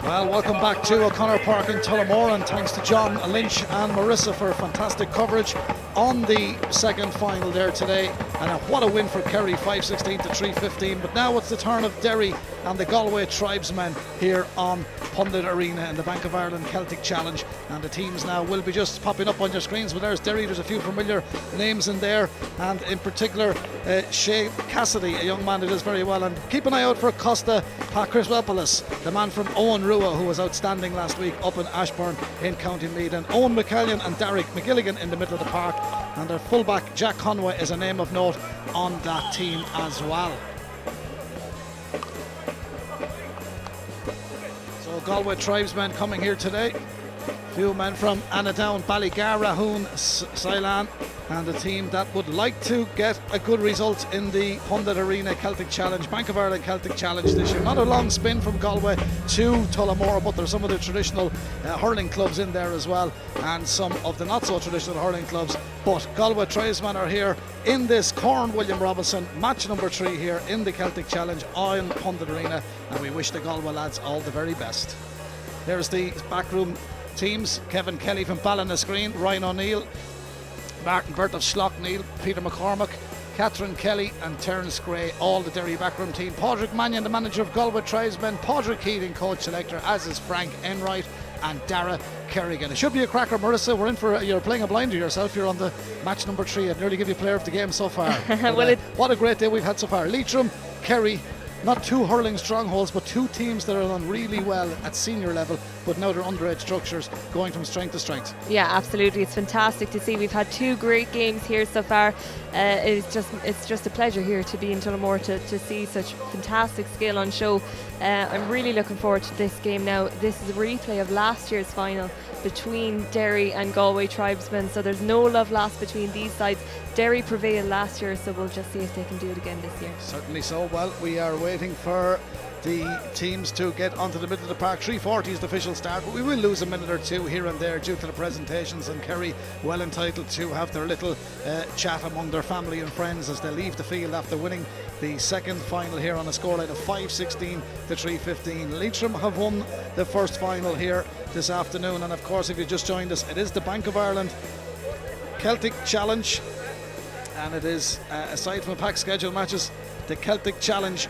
Well, welcome back to O'Connor Park in Tullamore, and thanks to John Lynch and Marissa for fantastic coverage on the second final there today. And what a win for Kerry, 5-16 to 3-15. But now it's the turn of Derry and the Galway Tribesmen here on Pundit Arena in the Bank of Ireland Celtic Challenge. And the teams now will be just popping up on your screens. But there's Derry, there's a few familiar names in there, and in particular Shea Cassidy, a young man who does very well. And keep an eye out for Costa Pakrisopoulos, the man from Owen Rua, who was outstanding last week up in Ashbourne in County Meath. And Owen McCallion and Derek McGilligan in the middle of the park, and their fullback Jack Conway is a name of note on that team as well. So Galway Tribesmen coming here today. Few men from Anadown, Ballygar, Rahoon, Silan, and a team that would like to get a good result in the Pundit Arena Celtic Challenge, Bank of Ireland Celtic Challenge this year. Not a long spin from Galway to Tullamore, but there's some of the traditional hurling clubs in there as well, and some of the not so traditional hurling clubs. But Galway Tribesmen are here in this Corn William Robinson match number 3 here in the Celtic Challenge on Pundit Arena, and we wish the Galway lads all the very best. There's the backroom teams: Kevin Kelly from Ballinascreen, Ryan O'Neill, Martin Burt of Schlockneil, Peter McCormack, Catherine Kelly and Terence Gray, all the Derry backroom team. Padraig Mannion, the manager of Galway Tribesmen, Padraig Keating, coach selector, as is Frank Enright and Dara Kerrigan. It should be a cracker, Marissa. We're in for you're playing a blinder yourself. You're on the match number 3. I'd nearly give you player of the game so far. But, what a great day we've had so far. Leitrim, Kerry, not two hurling strongholds, but two teams that are done really well at senior level, but now they're underage structures going from strength to strength. Yeah, absolutely. It's fantastic to see. We've had 2 great games here so far. It's just a pleasure here to be in Tullamore to see such fantastic skill on show. I'm really looking forward to this game now. This is a replay of last year's final between Derry and Galway Tribesmen, so there's no love lost between these sides. Derry prevailed last year, so we'll just see if they can do it again this year. Certainly so. Well, we are waiting for the teams to get onto the middle of the park. 3:40 is the official start, but we will lose a minute or two here and there due to the presentations, and Kerry well entitled to have their little chat among their family and friends as they leave the field after winning the second final here on a scoreline of 5-16 to 3-15. Leitrim have won the first final here this afternoon, and of course, if you just joined us, it is the Bank of Ireland Celtic Challenge, and it is aside from packed schedule matches, the Celtic Challenge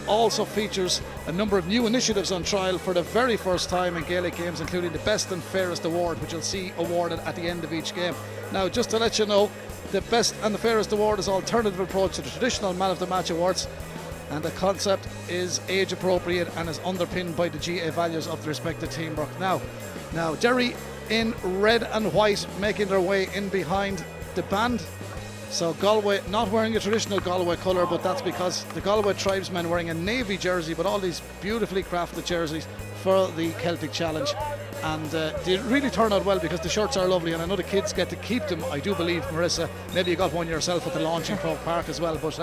also features a number of new initiatives on trial for the very first time in Gaelic games, including the Best and Fairest Award, which you'll see awarded at the end of each game. Now, just to let you know, the Best and the Fairest Award is an alternative approach to the traditional Man of the Match awards, and the concept is age appropriate and is underpinned by the GA values of the respective teamwork. Now Derry in red and white making their way in behind the band. So Galway not wearing a traditional Galway colour, but that's because the Galway Tribesmen wearing a navy jersey, but all these beautifully crafted jerseys for the Celtic Challenge. And they really turn out well because the shirts are lovely, and I know the kids get to keep them, I do believe. Marissa, maybe you got one yourself at the launch in Croke Park as well, but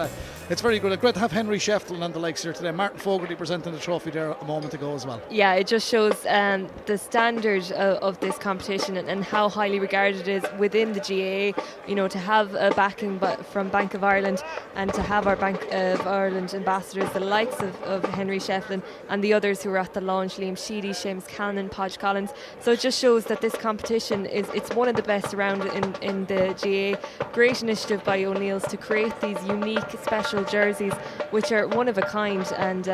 it's very good. Great to have Henry Sheffield and the likes here today. Martin Fogarty presenting the trophy there a moment ago as well. Yeah, it just shows the standard of this competition and how highly regarded it is within the GAA. You know, to have a backing from Bank of Ireland and to have our Bank of Ireland ambassadors, the likes of Henry Sheffield and the others who were at the launch, Liam Sheedy, Seamus Cannon, Podge Collins. So it just shows that this competition it's one of the best around in the GAA. Great initiative by O'Neill's to create these unique special jerseys which are one of a kind, and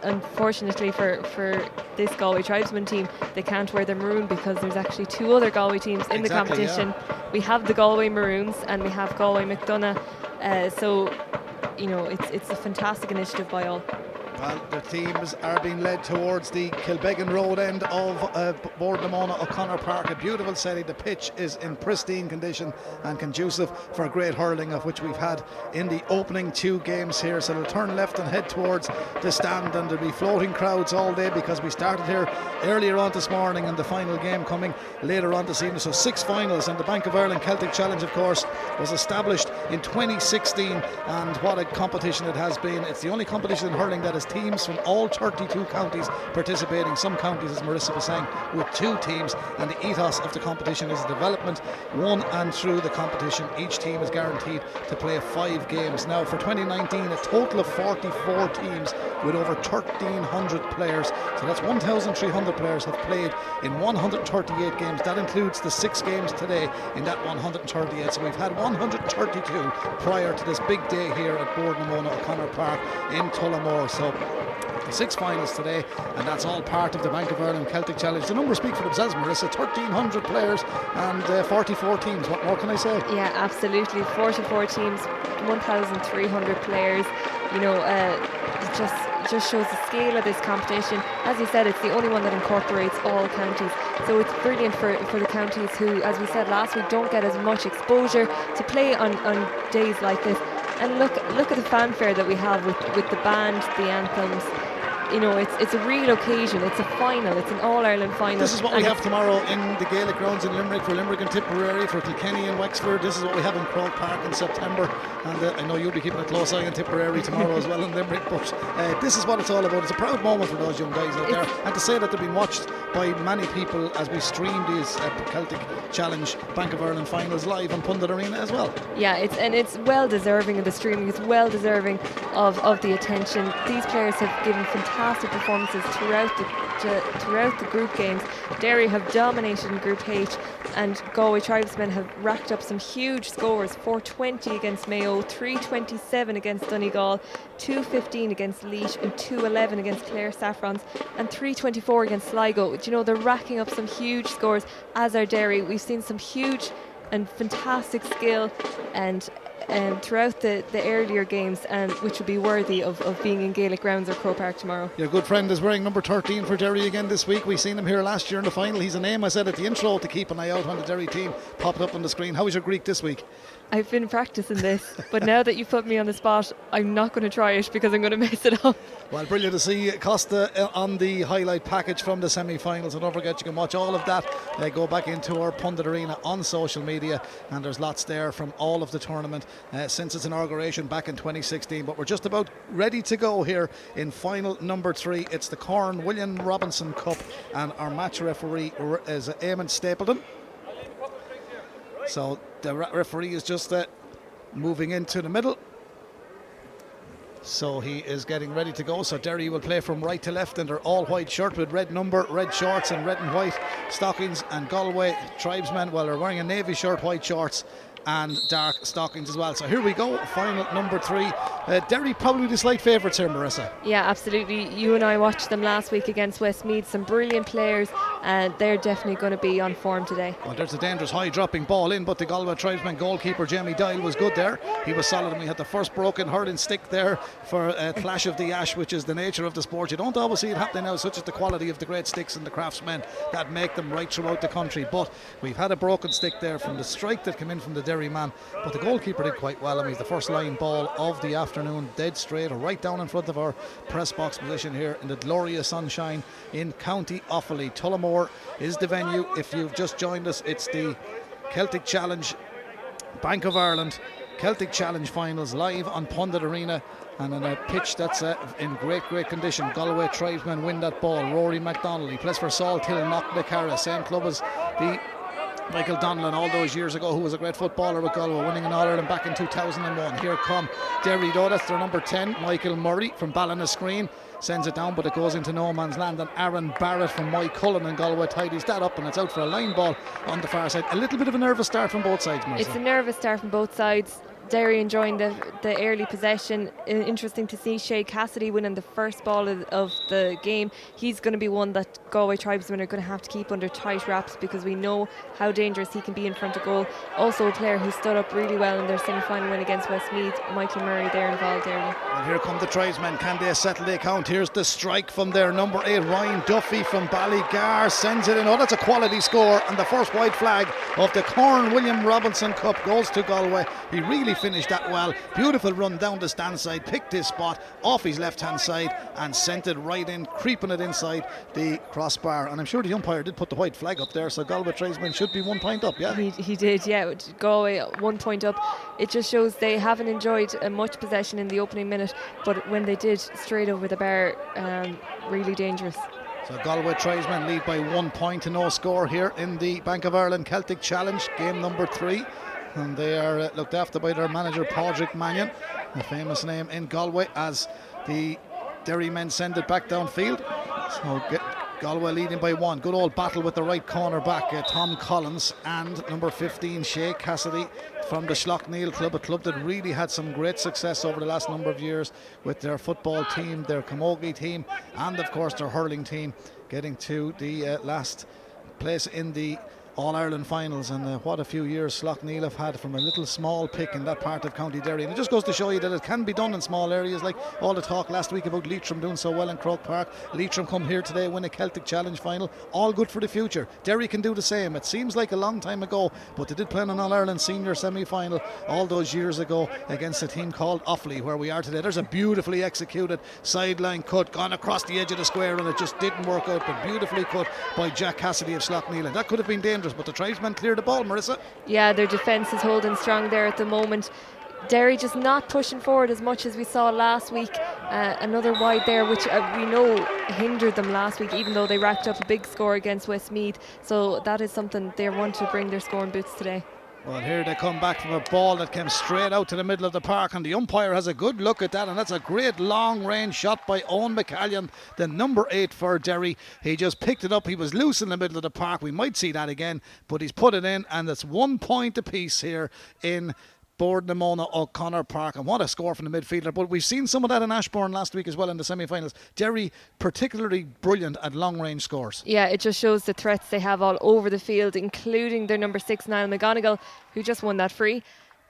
unfortunately for this Galway Tribesmen team, they can't wear their maroon because there's actually 2 other Galway teams in the competition. Yeah. We have the Galway Maroons and we have Galway McDonagh, so you know it's a fantastic initiative by all. Well, the teams are being led towards the Kilbeggan Road end of Boardnamona O'Connor Park. A beautiful setting. The pitch is in pristine condition and conducive for great hurling, of which we've had in the opening 2 games here. So they'll turn left and head towards the stand, and there'll be floating crowds all day because we started here earlier on this morning and the final game coming later on this evening. So 6 finals, and the Bank of Ireland Celtic Challenge, of course, was established in 2016, and what a competition it has been. It's the only competition in hurling that is teams from all 32 counties participating. Some counties, as Marissa was saying, with 2 teams, and the ethos of the competition is development. Won and through the competition, each team is guaranteed to play 5 games. Now for 2019, a total of 44 teams with over 1,300 players, so that's 1,300 players have played in 138 games. That includes the 6 games today in that 138, so we've had 132 prior to this big day here at Boardnamona O'Connor Park in Tullamore. So the 6 finals today, and that's all part of the Bank of Ireland Celtic Challenge. The numbers speak for themselves, Marissa. 1,300 players and 44 teams. What more can I say? Yeah, absolutely. 44 teams, 1,300 players. You know, it just shows the scale of this competition. As you said, it's the only one that incorporates all counties. So it's brilliant for the counties who, as we said last week, don't get as much exposure to play on days like this. And look at the fanfare that we have with the band, the anthems. You know, it's a real occasion. It's a final. It's an All-Ireland final. This is what we have tomorrow in the Gaelic grounds in Limerick, for Limerick and Tipperary, for Kilkenny and Wexford. This is what we have in Croke Park in September. And I know you'll be keeping a close eye on Tipperary tomorrow as well in Limerick. But this is what it's all about. It's a proud moment for those young guys out there. And to say that they're being watched by many people as we stream these Celtic Challenge Bank of Ireland finals live on Pundit Arena as well. Yeah, it's well deserving of the streaming. It's well deserving of the attention. These players have given fantastic performances throughout the group games. Derry have dominated in Group H, and Galway Tribesmen have racked up some huge scores: 420 against Mayo, 327 against Donegal, 215 against Laois, and 211 against Clare Saffrons, and 324 against Sligo. You know, they're racking up some huge scores, as are Derry. We've seen some huge and fantastic skill and throughout the earlier games, and which will be worthy of being in Gaelic grounds or Croke Park tomorrow. Your good friend is wearing number 13 for Derry again this week. We've seen him here last year in the final. He's a name I said at the intro to keep an eye out when the Derry team popped up on the screen. How was your Greek this week? I've been practicing this, but now that you put me on the spot, I'm not going to try it because I'm going to mess it up. Well, brilliant to see Costa on the highlight package from the semi-finals. And don't forget, you can watch all of that. Go back into our Pundit Arena on social media, and there's lots there from all of the tournament since its inauguration back in 2016. But we're just about ready to go here in final number 3. It's the Corn William Robinson Cup, and our match referee is Eamon Stapleton. So the referee is just moving into the middle. So he is getting ready to go. So Derry will play from right to left in their all white shirt with red number, red shorts and red and white stockings. And Galway Tribesmen, well, they're wearing a navy shirt, white shorts and dark stockings as well. So here we go, final number 3. Derry probably the slight favourites here, Marissa. Yeah, absolutely. You and I watched them last week against Westmeath. Some brilliant players, and they're definitely going to be on form today. Well, there's a dangerous high dropping ball in, but the Galway Tribesman goalkeeper Jamie Doyle was good there. He was solid, and we had the first broken hurling stick there for a clash of the ash, which is the nature of the sport. You don't always see it happening now, such as the quality of the great sticks and the craftsmen that make them right throughout the country. But we've had a broken stick there from the strike that came in from the Derry man, but the goalkeeper did quite well, and he's the first line ball of the afternoon, dead straight right down in front of our press box position here in the glorious sunshine in County Offaly. Tullamore is the venue. If you've just joined us, it's the Celtic Challenge Bank of Ireland Celtic Challenge finals live on Pundit Arena, and on a pitch that's in great condition. Galway Tribesmen win that ball. Rory MacDonald, he plays for Salthill and Knocknacarra, same club as the Michael Donlan all those years ago, who was a great footballer with Galway, winning an All-Ireland back in 2001. Here come Derry though, that's their number 10, Michael Murray from Ballinascreen, sends it down, but it goes into no man's land, and Aaron Barrett from Mike Cullen and Galway tidies that up, and it's out for a line ball on the far side. A little bit of a nervous start from both sides, Marissa. It's a nervous start from both sides. Derry enjoying the early possession. Interesting to see Shay Cassidy winning the first ball of the game. He's going to be one that Galway Tribesmen are going to have to keep under tight wraps, because we know how dangerous he can be in front of goal. Also a player who stood up really well in their semi-final win against Westmeath, Michael Murray, there involved early. And here come the Tribesmen. Can they settle the account? Here's the strike from their number 8, Ryan Duffy from Ballygar, sends it in. Oh, that's a quality score, and the first white flag of the Corn William Robinson Cup goes to Galway. He really finished that well. Beautiful run down the stand side, picked his spot off his left hand side and sent it right in, creeping it inside the crossbar. And I'm sure the umpire did put the white flag up there, so Galway Tribesmen should be 1 point up. Yeah, he did. Yeah, Galway 1 point up. It just shows they haven't enjoyed much possession in the opening minute, but when they did, straight over the bar, really dangerous. So Galway Tribesmen lead by 1 point to no score here in the Bank of Ireland Celtic Challenge, game number 3. And they are looked after by their manager Padraig Mannion, a famous name in Galway, as the Derry men send it back downfield. So Galway leading by 1. Good old battle with the right corner back, Tom Collins, and number 15 Shay Cassidy from the Schlockneil club, a club that really had some great success over the last number of years with their football team, their camogie team, and of course their hurling team, getting to the last place in the All-Ireland finals. And what a few years Schlockneil have had from a little small pick in that part of County Derry. And it just goes to show you that it can be done in small areas, like all the talk last week about Leitrim doing so well in Croke Park. Leitrim come here today, win a Celtic Challenge final, all good for the future. Derry can do the same. It seems like a long time ago, but they did play in an All-Ireland senior semi-final all those years ago against a team called Offaly, where we are today. There's a beautifully executed sideline cut gone across the edge of the square, and it just didn't work out, but beautifully cut by Jack Cassidy of Schlockneil, and that could have been dangerous, but the Tribesmen cleared the ball. Marissa? Yeah, their defence is holding strong there at the moment. Derry just not pushing forward as much as we saw last week. Another wide there, which we know hindered them last week, even though they racked up a big score against Westmeath. So that is something they want to bring their scoring boots today. Well, here they come back from a ball that came straight out to the middle of the park, and the umpire has a good look at that, and that's a great long range shot by Owen McCallion, the number 8 for Derry. He just picked it up. He was loose in the middle of the park. We might see that again, but he's put it in, and it's 1 point apiece here in Bordnamona O'Connor Park. And what a score from the midfielder. But we've seen some of that in Ashbourne last week as well in the semi-finals. Derry particularly brilliant at long range scores. Yeah, it just shows the threats they have all over the field, including their number 6 Niall McGonigal, who just won that free.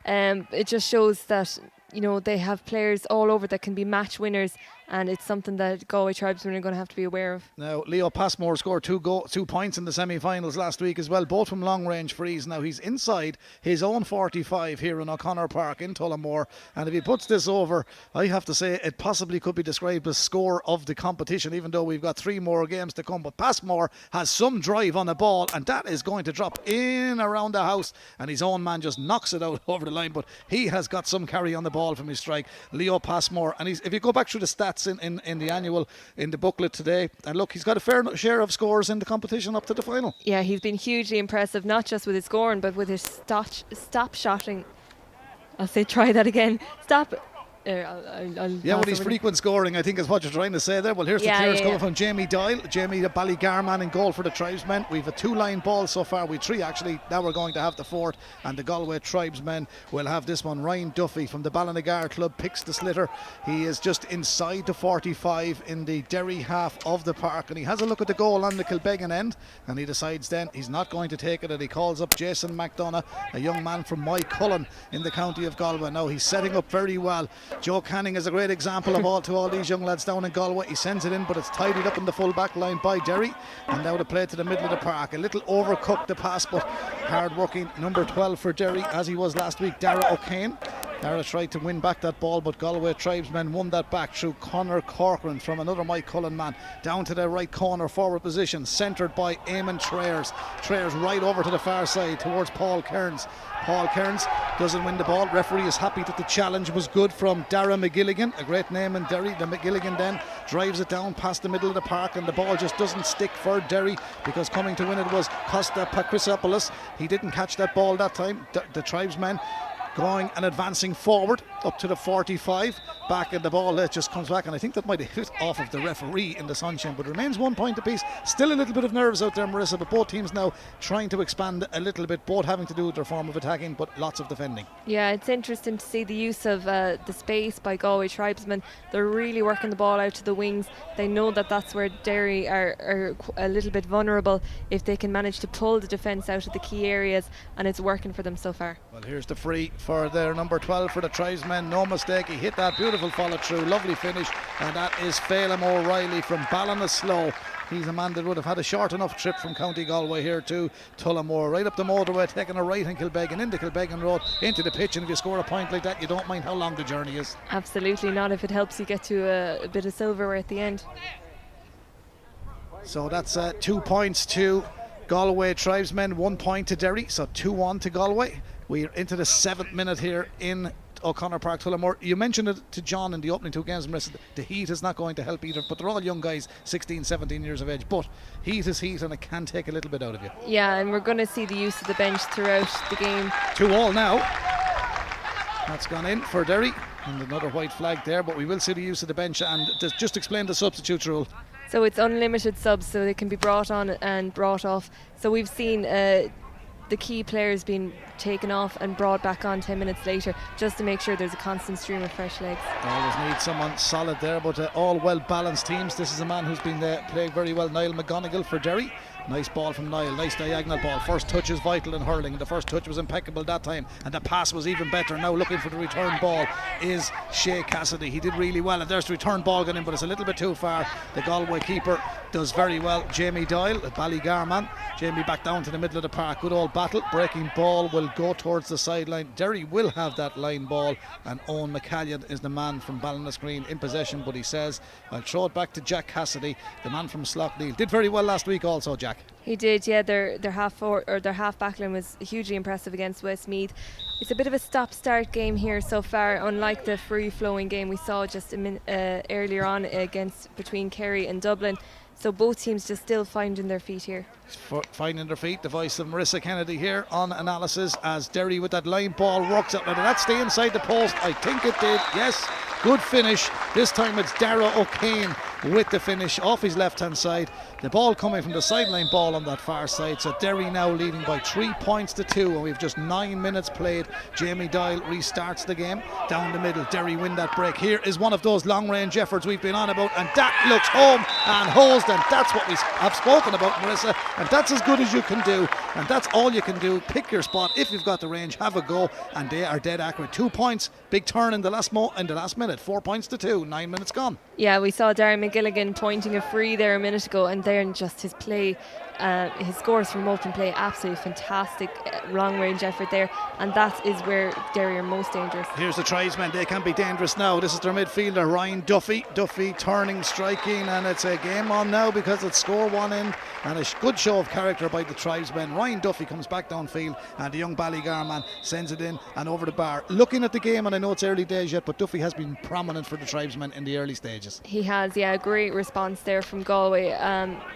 It just shows that, you know, they have players all over that can be match winners, and it's something that Galway Tribesmen are going to have to be aware of. Now, Leo Passmore scored 2 points in the semi-finals last week as well, both from long-range frees. Now, he's inside his own 45 here in O'Connor Park in Tullamore, and if he puts this over, I have to say it possibly could be described as score of the competition, even though we've got 3 more games to come. But Passmore has some drive on the ball, and that is going to drop in around the house, and his own man just knocks it out over the line. But he has got some carry on the ball from his strike, Leo Passmore. And if you go back through the stats in the annual, in the booklet today, and look, he's got a fair share of scores in the competition up to the final. Yeah, he's been hugely impressive, not just with his scoring, but with his stop shotting. I'll say try that again. Stop. Well, his frequent scoring, I think, is what you're trying to say there. Well, here's the clearance coming from Jamie Doyle. Jamie, the Ballygarman in goal for the Tribesmen. We've a 2-line ball so far. We've 3 actually. Now we're going to have the 4th, and the Galway Tribesmen will have this one. Ryan Duffy from the Ballinagar club picks the slitter. He is just inside the 45 in the Derry half of the park, and he has a look at the goal on the Kilbeggan end, and he decides then he's not going to take it, and he calls up Jason McDonough, a young man from Moycullen in the county of Galway. Now he's setting up very well. Joe Canning is a great example of all these young lads down in Galway. He sends it in, but it's tidied up in the full back line by Derry, and now the play to the middle of the park. A little overcooked the pass, but hard working number 12 for Derry, as he was last week, Dara O'Kane. Dara tried to win back that ball, but Galway Tribesmen won that back through Conor Corcoran from another Mike Cullen man down to the right corner forward position, centred by Eamon Trayers. Trayers right over to the far side towards Paul Kearns. Paul Kearns doesn't win the ball. Referee is happy that the challenge was good from Dara McGilligan, a great name in Derry. The McGilligan then drives it down past the middle of the park, and the ball just doesn't stick for Derry, because coming to win it was Costa Pakrisopoulos. He didn't catch that ball that time. The Tribesmen going and advancing forward up to the 45, back, and the ball just comes back, and I think that might have hit off of the referee in the sunshine, but it remains 1 point apiece. Still a little bit of nerves out there, Marissa, but both teams now trying to expand a little bit, both having to do with their form of attacking, but lots of defending. Yeah, it's interesting to see the use of the space by Galway Tribesmen. They're really working the ball out to the wings. They know that that's where Derry are a little bit vulnerable if they can manage to pull the defence out of the key areas, and it's working for them so far. Well, here's the free for their number 12 for the Tribesmen. No mistake, he hit that beautiful follow through, lovely finish, and that is Phelim O'Reilly from Ballinasloe. He's a man that would have had a short enough trip from County Galway here to Tullamore, right up the motorway, taking a right in Kilbeggan, into Kilbeggan Road, into the pitch, and if you score a point like that, you don't mind how long the journey is. Absolutely not, if it helps you get to a bit of silverware at the end. So that's 2 points to Galway Tribesmen, 1 point to Derry, so 2-1 to Galway. We're into the 7th minute here in O'Connor Park, Tullamore. You mentioned it to John in the opening 2 games. The heat is not going to help either, but they're all young guys, 16, 17 years of age, but heat is heat and it can take a little bit out of you. Yeah, and we're going to see the use of the bench throughout the game. 2-2 now. That's gone in for Derry, and another white flag there, but we will see the use of the bench. And just explain the substitute rule. So it's unlimited subs, so they can be brought on and brought off. So we've seen the key players being taken off and brought back on 10 minutes later, just to make sure there's a constant stream of fresh legs. Always need someone solid there, but all well balanced teams. This is a man who's been playing very well, Niall McGonigal for Derry. Nice ball from Niall, nice diagonal ball. First touch is vital in hurling. The first touch was impeccable that time, and the pass was even better. Now looking for the return ball is Shea Cassidy. He did really well, and there's the return ball going in, but it's a little bit too far. The Galway keeper does very well. Jamie Doyle, a Ballygarman. Jamie back down to the middle of the park. Good old battle. Breaking ball will go towards the sideline. Derry will have that line ball, and Owen McCallion is the man from Ballinasgreen in possession, but he says, I'll throw it back to Jack Cassidy, the man from Sloughneel. Did very well last week also, Jack. He did, yeah. Their half backline was hugely impressive against Westmeath. It's a bit of a stop-start game here so far, unlike the free-flowing game we saw just earlier on between Kerry and Dublin. So both teams just still finding their feet here. Finding their feet. The voice of Marissa Kennedy here on analysis as Derry with that line ball works up. Now did that stay inside the post? I think it did. Yes. Good finish. This time it's Dara O'Kane with the finish off his left hand side. The ball coming from the sideline ball on that far side. So Derry now leading by 3 points to 2, and we've just 9 minutes played. Jamie Doyle restarts the game down the middle. Derry win that break. Here is one of those long range efforts we've been on about, and that looks home and holds them. That's what we have spoken about, Marissa, and that's as good as you can do, and that's all you can do. Pick your spot. If you've got the range, have a go, and they are dead accurate. 2 points, big turn in the last minute. 4 points to 2, 9 minutes gone. Yeah, we saw Darren McGilligan pointing a free there a minute ago, and then just his play, his scores from open play, absolutely fantastic long range effort there, and that is where Derry are most dangerous. Here's the Tribesmen, they can be dangerous now. This is their midfielder Ryan Duffy turning, striking, and it's a game on now because it's score one in, and a good show of character by the Tribesmen. Ryan Duffy comes back downfield, and the young Ballygarman sends it in and over the bar. Looking at the game, and I know it's early days yet, but Duffy has been prominent for the Tribesmen in the early stages. He has, yeah. Great response there from Galway.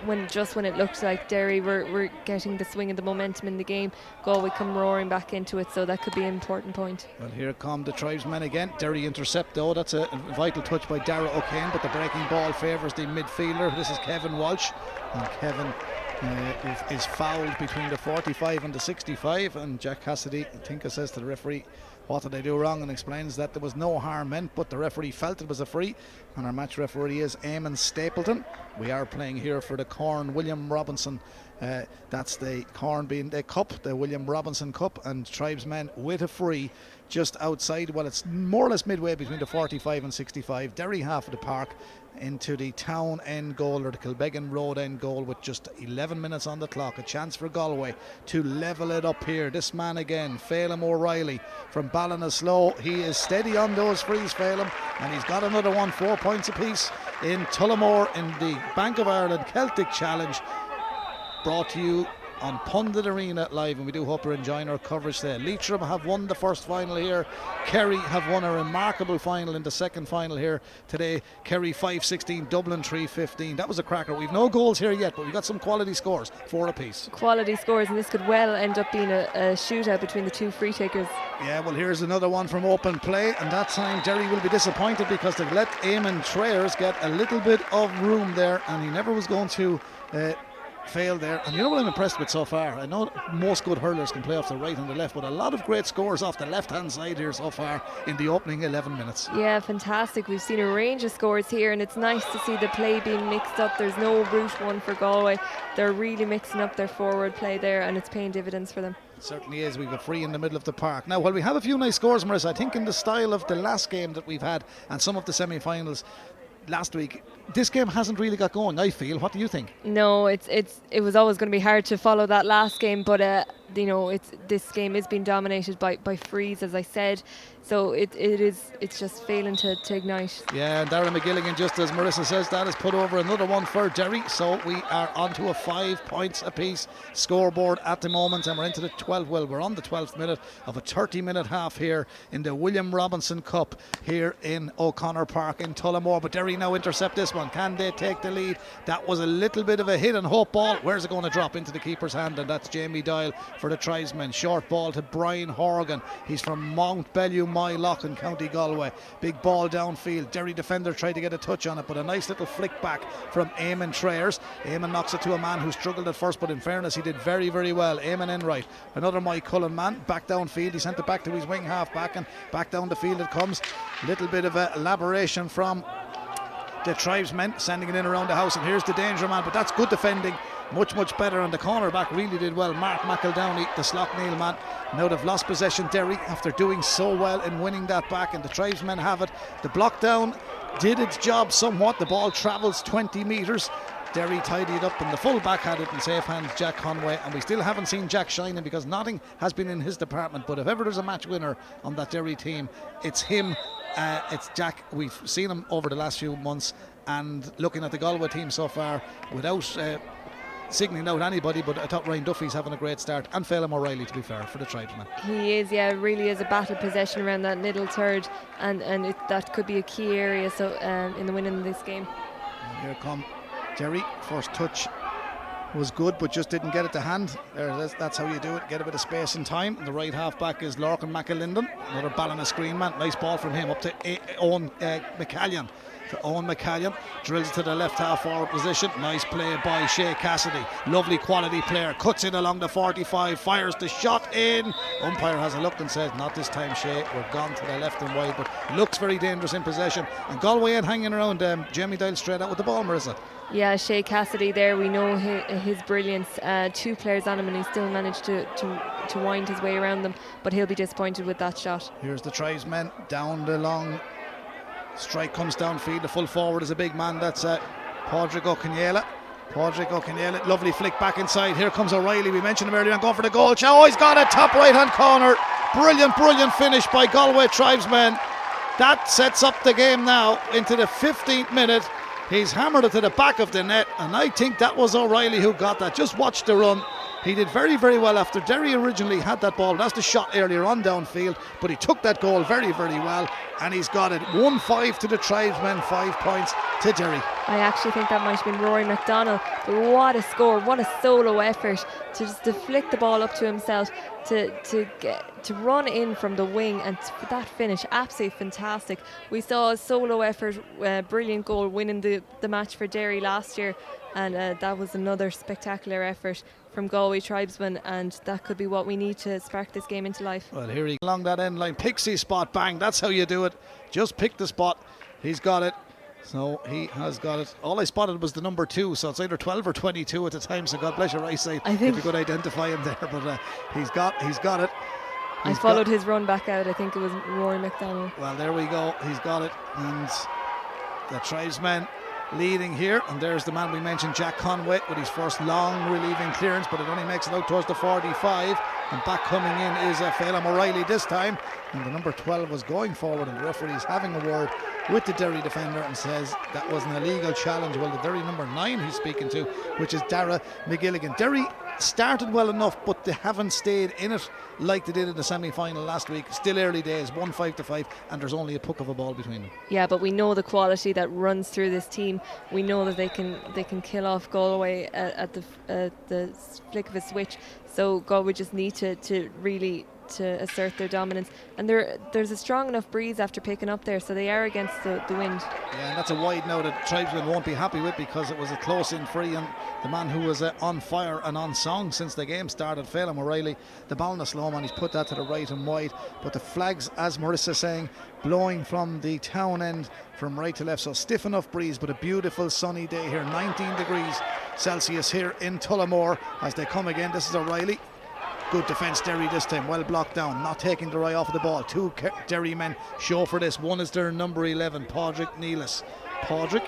When it looked like Derry were getting the swing of the momentum in the game, Galway come roaring back into it, so that could be an important point. Well, here come the Tribesmen again. Derry intercept though. That's a vital touch by Dara O'Kane, but the breaking ball favours the midfielder. This is Kevin Walsh, and Kevin is fouled between the 45 and the 65, and Jack Cassidy, I think, says to the referee, what did I do wrong, and explains that there was no harm meant, but the referee felt it was a free, and our match referee is Eamon Stapleton. We are playing here for the Corn William Robinson. That's the Corn being the cup, the William Robinson Cup, and Tribesmen with a free just outside. Well, it's more or less midway between the 45 and 65. Derry half of the park into the town end goal, or the Kilbeggan Road end goal, with just 11 minutes on the clock. A chance for Galway to level it up here. This man again, Phelim O'Reilly from Ballinasloe. He is steady on those frees, Phelim, and he's got another one. 4 points apiece in Tullamore in the Bank of Ireland Celtic Challenge, brought to you on Pundit Arena Live, and we do hope you're enjoying our coverage there. Leitrim have won the first final here. Kerry have won a remarkable final in the second final here today. Kerry 5-16, Dublin 3-15. That was a cracker. We've no goals here yet, but we've got some quality scores, 4 apiece. Quality scores, and this could well end up being a shootout between the two free takers. Yeah, well, here's another one from open play, and that time Derry will be disappointed because they've let Eamon Trayers get a little bit of room there, and he never was going to fail there. And you know what I'm impressed with so far? I know most good hurlers can play off the right and the left, but a lot of great scores off the left hand side here so far in the opening 11 minutes. Yeah, fantastic. We've seen a range of scores here, and it's nice to see the play being mixed up. There's no route one for Galway. They're really mixing up their forward play there, and it's paying dividends for them. certainly is. We've a free in the middle of the park. Now, while we have a few nice scores, Marissa, I think in the style of the last game that we've had and some of the semi-finals last week, this game hasn't really got going, I feel. What do you think? No, it was always going to be hard to follow that last game, but this game is being dominated by frees, as I said. So it's just failing to ignite. Yeah, and Darren McGilligan, just as Marissa says that, has put over another one for Derry. So we are on to a 5 points apiece scoreboard at the moment, and we're into the 12th. Well, we're on the 12th minute of a 30-minute half here in the William Robinson Cup here in O'Connor Park in Tullamore. But Derry now intercept this one. Can they take the lead? That was a little bit of a hit and hope ball. Where's it going to drop? Into the keeper's hand, and that's Jamie Doyle for the Tribesmen. Short ball to Brian Horgan. He's from Mount Bellew, Loch in County Galway. Big ball downfield. Derry defender tried to get a touch on it, but a nice little flick back from Eamon Trayers. Eamon knocks it to a man who struggled at first, but in fairness he did very, very well. Eamon Enright, another Mike Cullen man, back downfield. He sent it back to his wing half back, and back down the field it comes. Little bit of elaboration from the Tribesmen, sending it in around the house, and here's the danger man, but that's good defending. Much better, and the cornerback really did well. Mark McEldowney, the Slough-Neil man. Now they've lost possession, Derry, after doing so well in winning that back, and the Tribesmen have it. The block down did its job somewhat. The ball travels 20 metres. Derry tidied up, and the full back had it in safe hands, Jack Conway, and we still haven't seen Jack shining because nothing has been in his department. But if ever there's a match winner on that Derry team, it's him. It's Jack. We've seen him over the last few months, and looking at the Galway team so far, without signalling out anybody, but I thought Ryan Duffy's having a great start, and Phelan O'Reilly, to be fair, for the Tribesmen. He is, yeah, really is a battle possession around that middle third, and that could be a key area in the winning of this game. And here come Derry. First touch was good, but just didn't get it to hand. That's how you do it, get a bit of space and time. And the right half back is Lorcan McAlinden, another ball on a screen man. Nice ball from him up to Owen McCallion. Owen McCallion drills to the left half forward position. Nice play by Shea Cassidy, lovely quality player, cuts in along the 45, fires the shot in. Umpire has a look and says, not this time Shea, we're gone to the left and wide, but looks very dangerous in possession. And Galway ain't hanging around. Jamie Doyle straight out with the ball, Marissa. Yeah, Shea Cassidy there, we know his brilliance. 2 players on him, and he still managed to wind his way around them, but he'll be disappointed with that shot. Here's the Tribesmen down the long strike, comes downfield. The full forward is a big man, that's Padraig O'Caniela. Lovely flick back inside. Here comes O'Reilly, we mentioned him earlier, and going for the goal. Oh, he's got it, top right hand corner. Brilliant finish by Galway Tribesmen. That sets up the game now into the 15th minute. He's hammered it to the back of the net, and I think that was O'Reilly who got that. Just watch the run. He did very, very well after Derry originally had that ball. That's the shot earlier on downfield, but he took that goal very, very well, and he's got it. 1-5 to the Tribesmen, 5 points to Derry. I actually think that might have been Rory McDonald, but what a score, what a solo effort to flick the ball up to himself, to run in from the wing, and that finish, absolutely fantastic. We saw a solo effort, brilliant goal, winning the match for Derry last year, and that was another spectacular effort from Galway Tribesmen, and that could be what we need to spark this game into life. Well, here he along that end line, picks his spot, bang, that's how you do it. Just pick the spot. He's got it. So he has got it. All I spotted was the number 2, so it's either 12 or 22 at the time, so God bless your eyesight if you could identify him there, but he's got it. I followed his run back out. I think it was Rory McDonald. Well, there we go. He's got it, and the Tribesmen leading here, and there's the man we mentioned, Jack Conway, with his first long relieving clearance, but it only makes it out towards the 45, and back coming in is Phelan O'Reilly this time, and the number 12 was going forward, and the referee's having a word with the Derry defender and says that was an illegal challenge. Well, the Derry number 9 he's speaking to, which is Dara McGilligan. Derry started well enough, but they haven't stayed in it like they did in the semi-final last week. Still early days, 1-5, and there's only a puck of a ball between them. Yeah, but we know the quality that runs through this team. We know that they can kill off Galway at the flick of a switch. So Galway just need to really assert their dominance, and there's a strong enough breeze after picking up there, so they are against the wind. Yeah, and that's a wide now that Tribesmen won't be happy with, because it was a close-in free, and the man who was on fire and on song since the game started, Phelan O'Reilly, the ball in a slow man, he's put that to the right and wide, but the flags, as Marissa's saying, blowing from the town end from right to left, so stiff enough breeze, but a beautiful sunny day here. 19 degrees Celsius here in Tullamore as they come again. This is O'Reilly. Good defence, Derry this time, well blocked down, not taking their eye off of the ball. Two Derry men show for this. One is their number 11, Padraig Nealis. Padraig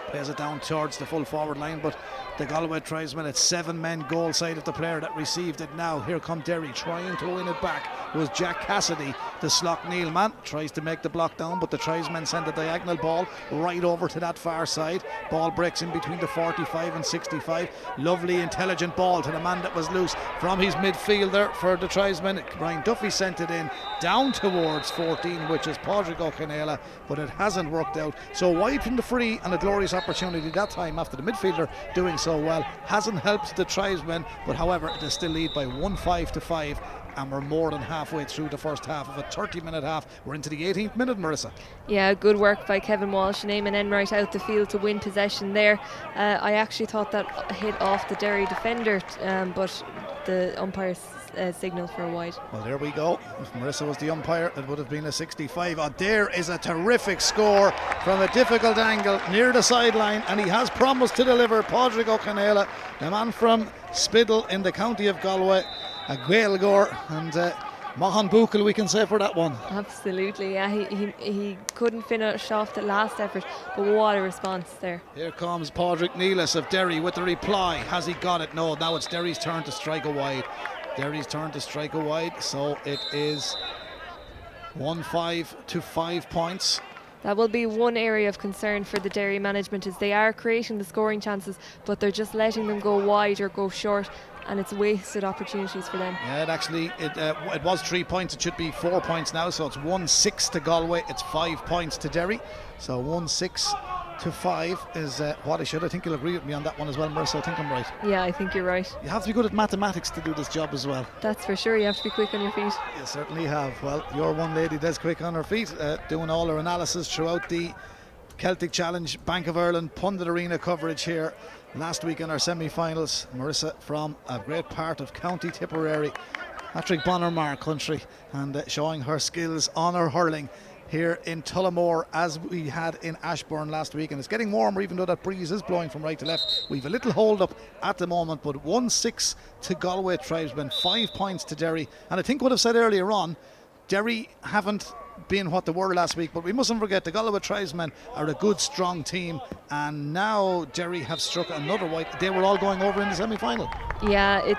plays it down towards the full forward line, but the Galway Tribesmen, it's 7 men goal side of the player that received it now. Here come Derry trying to win it back. It was Jack Cassidy, the Slough-Neil man, tries to make the block down, but the Tribesmen send a diagonal ball right over to that far side. Ball breaks in between the 45 and 65. Lovely intelligent ball to the man that was loose from his midfielder for the Tribesmen. Brian Duffy sent it in down towards 14, which is Padraig O'Connell, but it hasn't worked out. So wide from the free, and a glorious opportunity that time after the midfielder doing so well. Hasn't helped the Tribesmen, but however they still lead by 1-5, and we're more than halfway through the first half of a 30-minute half. We're into the 18th minute, Marissa. Yeah, good work by Kevin Walsh and Eamon Enright out the field to win possession there. I actually thought that hit off the Derry defender, but the umpire signalled for a wide. Well, there we go. If Marissa was the umpire, it would have been a 65. Oh, there is a terrific score from a difficult angle near the sideline, and he has promised to deliver. Padraig O'Connell, the man from Spiddle in the county of Galway, a Gaelgore, and Mahan Buchel, we can say, for that one. Absolutely, yeah. He couldn't finish off the last effort, but what a response there. Here comes Padraig Nealis of Derry with the reply. Has he got it? No, now it's Derry's turn to strike a wide. Derry's turn to strike a wide, so it is 1-5 to 5 points. That will be one area of concern for the Derry management, is they are creating the scoring chances, but they're just letting them go wide or go short, and it's wasted opportunities for them. Yeah, it was 3 points. It should be 4 points now, so it's 1-6 to Galway. It's 5 points to Derry, so 1-6 to 5 is what I should. I think you'll agree with me on that one as well, Marissa. I think I'm right. Yeah, I think you're right. You have to be good at mathematics to do this job as well. That's for sure. You have to be quick on your feet. You certainly have. Well, you're one lady that's quick on her feet, doing all her analysis throughout the Celtic Challenge Bank of Ireland Pundit Arena coverage here last week in our semi-finals. Marissa from a great part of County Tipperary, Patrick Bonnermar country, and showing her skills on her hurling here in Tullamore as we had in Ashbourne last week. And it's getting warmer, even though that breeze is blowing from right to left. We've a little hold up at the moment, but 1-6 to Galway Tribesmen, 5 points to Derry. And I think what I've said earlier on, Derry haven't been what they were last week, but we mustn't forget the Galway Tribesmen are a good strong team, and now Derry have struck another white. They were all going over in the semi-final. Yeah,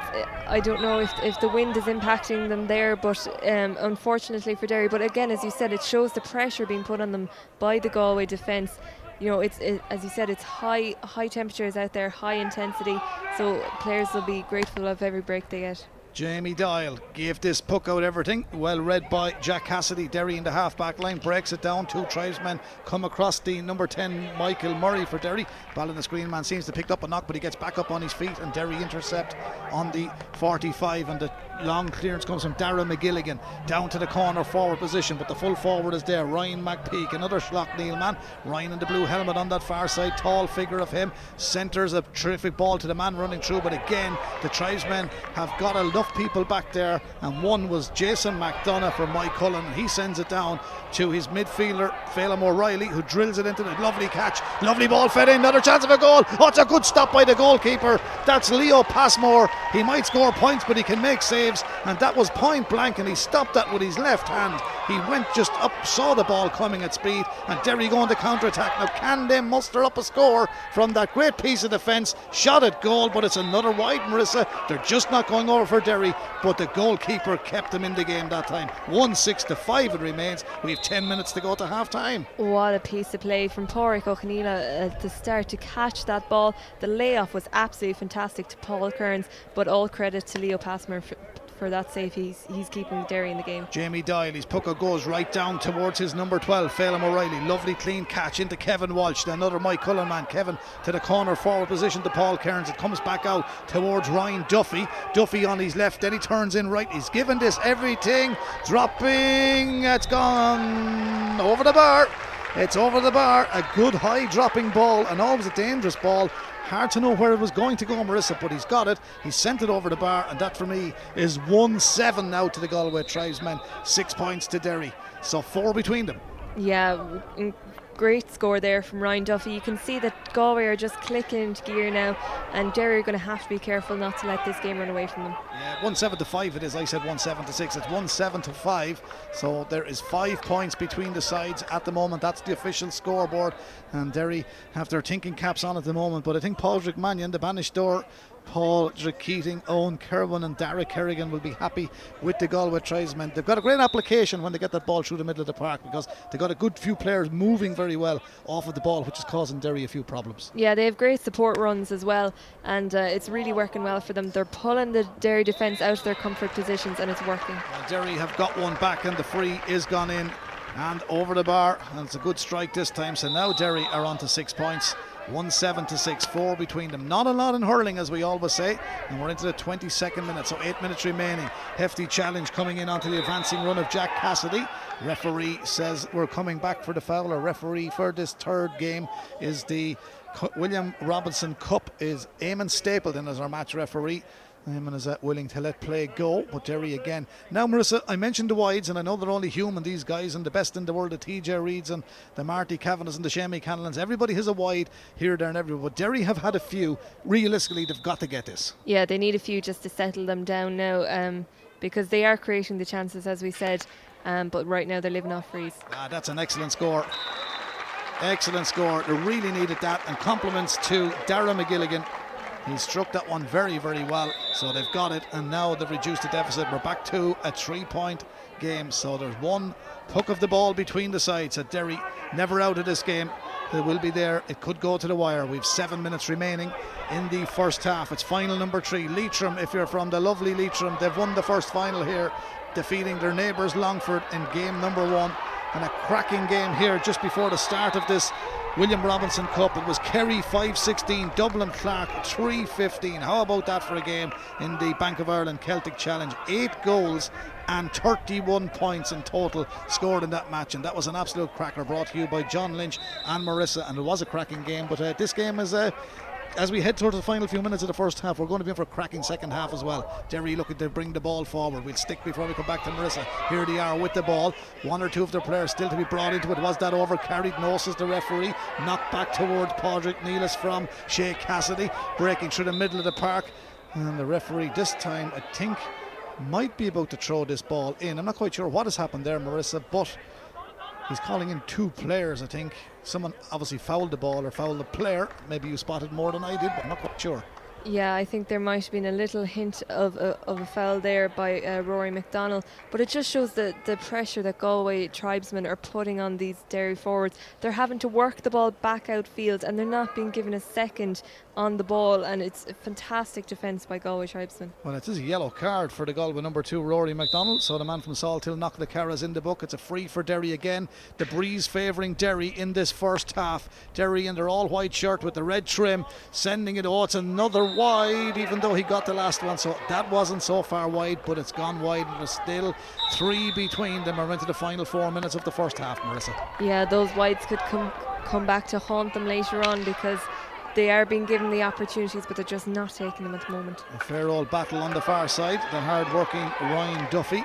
I don't know if the wind is impacting them there, but unfortunately for Derry, but again, as you said, it shows the pressure being put on them by the Galway defence. You know, as you said, it's high temperatures out there, high intensity, so players will be grateful of every break they get. Jamie Doyle gave this puck out everything. Well read by Jack Cassidy. Derry in the half-back line, breaks it down. Two Tribesmen come across the number 10, Michael Murray for Derry. Ball in the screen man seems to pick up a knock, but he gets back up on his feet, and Derry intercept on the 45, and the long clearance comes from Darragh McGilligan down to the corner forward position, but the full forward is there. Ryan McPeak, another Slough-Neil man. Ryan in the blue helmet on that far side, tall figure of him, centres a terrific ball to the man running through, but again the Tribesmen have got enough people back there, and one was Jason McDonough for Mike Cullen, and he sends it down to his midfielder Phelan O'Reilly, who drills it into the lovely catch, lovely ball fed in, another chance of a goal. Oh, it's a good stop by the goalkeeper. That's Leo Passmore. He might score points, but he can make saves, and that was point blank, and he stopped that with his left hand. He went just up, saw the ball coming at speed, and Derry going to counter-attack. Now can they muster up a score from that great piece of defence? Shot at goal, but it's another wide, Marissa. They're just not going over for Derry, but the goalkeeper kept them in the game that time. 1-6 to 5 it remains. We have 10 minutes to go to half time. What a piece of play from Padraig O'Connell at the start to catch that ball. The layoff was absolutely fantastic to Paul Kearns, but all credit to Leo Passmore for that save. He's keeping Derry in the game. Jamie Doyle, his pucker goes right down towards his number 12, Phelan O'Reilly. Lovely clean catch into Kevin Walsh, another Mike Cullen man. Kevin to the corner forward position to Paul Kearns. It comes back out towards Ryan Duffy. Duffy on his left, then he turns in right. He's given this everything, dropping, it's gone over the bar. It's over the bar. A good high dropping ball, and always a dangerous ball. Hard to know where it was going to go, Marissa, but he's got it. He sent it over the bar, and that for me is 1-7 now to the Galway Tribesmen. 6 points to Derry, so 4 between them. Yeah, great score there from Ryan Duffy. You can see that Galway are just clicking into gear now, and Derry are going to have to be careful not to let this game run away from them. Yeah, 1-7-5 it is. I said 1-7-6. It's 1-7-5. So there is 5 points between the sides at the moment. That's the official scoreboard. And Derry have their thinking caps on at the moment. But I think Padraig Mannion, the banished door, Padraig Keating, Owen Kerwin and Dara Kerrigan will be happy with the Galway Tribesmen. They've got a great application when they get that ball through the middle of the park, because they've got a good few players moving very well off of the ball, which is causing Derry a few problems. Yeah, they have great support runs as well, and it's really working well for them. They're pulling the Derry defence out of their comfort positions, and it's working. Well, Derry have got one back, and the free is gone in and over the bar, and it's a good strike this time. So now Derry are on to 6 points. 1-7-6, 4 between them. Not a lot in hurling, as we always say, and we're into the 22nd minute, so 8 minutes remaining. Hefty challenge coming in onto the advancing run of Jack Cassidy. Referee says we're coming back for the foul. Our referee for this third game is the William Robinson Cup, is Eamon Stapleton as our match referee. Eamon is willing to let play go, but Derry again. Now, Marissa, I mentioned the wides, and I know they're only human, these guys, and the best in the world, the TJ Reeds and the Marty Cavanaghs and the Shamie Cannelans. Everybody has a wide here, there and everywhere, but Derry have had a few. Realistically, they've got to get this. Yeah, they need a few just to settle them down now, because they are creating the chances, as we said, but right now they're living off frees. That's an excellent score. Excellent score. They really needed that, and compliments to Dara McGilligan. He struck that one very, very well. So they've got it, and now they've reduced the deficit. We're back to a 3-point game. So there's one puck of the ball between the sides. At Derry, never out of this game. They will be there. It could go to the wire. We've 7 minutes remaining in the first half. It's final number 3. Leitrim, if you're from the lovely Leitrim, they've won the first final here, defeating their neighbours Longford in game number 1. And a cracking game here just before the start of this William Robinson Cup. It was Kerry 5-16, Dublin Clark 3-15. How about that for a game in the Bank of Ireland Celtic Challenge? 8 goals and 31 points in total scored in that match, and that was an absolute cracker, brought to you by John Lynch and Marissa, and it was a cracking game. But this game is as we head towards the final few minutes of the first half, we're going to be in for a cracking second half as well. Derry looking to bring the ball forward. We'll stick before we come back to Marissa. Here they are with the ball. 1 or 2 of their players still to be brought into it. Was that over-carried? No, says the referee. Knocked back towards Padraig Nealis from Shea Cassidy, breaking through the middle of the park. And the referee this time, I think, might be about to throw this ball in. I'm not quite sure what has happened there, Marissa, but he's calling in 2 players, I think. Someone obviously fouled the ball or fouled the player. Maybe you spotted more than I did, but I'm not quite sure. Yeah, I think there might have been a little hint of a foul there by Rory McDonald, but it just shows the pressure that Galway Tribesmen are putting on these Derry forwards. They're having to work the ball back outfield, and they're not being given a second on the ball, and it's a fantastic defence by Galway Tribesmen. Well, it is a yellow card for the Galway number 2, Rory McDonald, so the man from Salthill knocked the Carras in the book. It's a free for Derry again. The breeze favouring Derry in this first half. Derry in their all white shirt with the red trim, sending it, it's another wide, even though he got the last one, so that wasn't so far wide, but it's gone wide, and there's still 3 between them. We're into the final 4 minutes of the first half, Marissa. Yeah, those wides could come back to haunt them later on, because they are being given the opportunities, but they're just not taking them at the moment. A fair old battle on the far side. The hard-working Ryan Duffy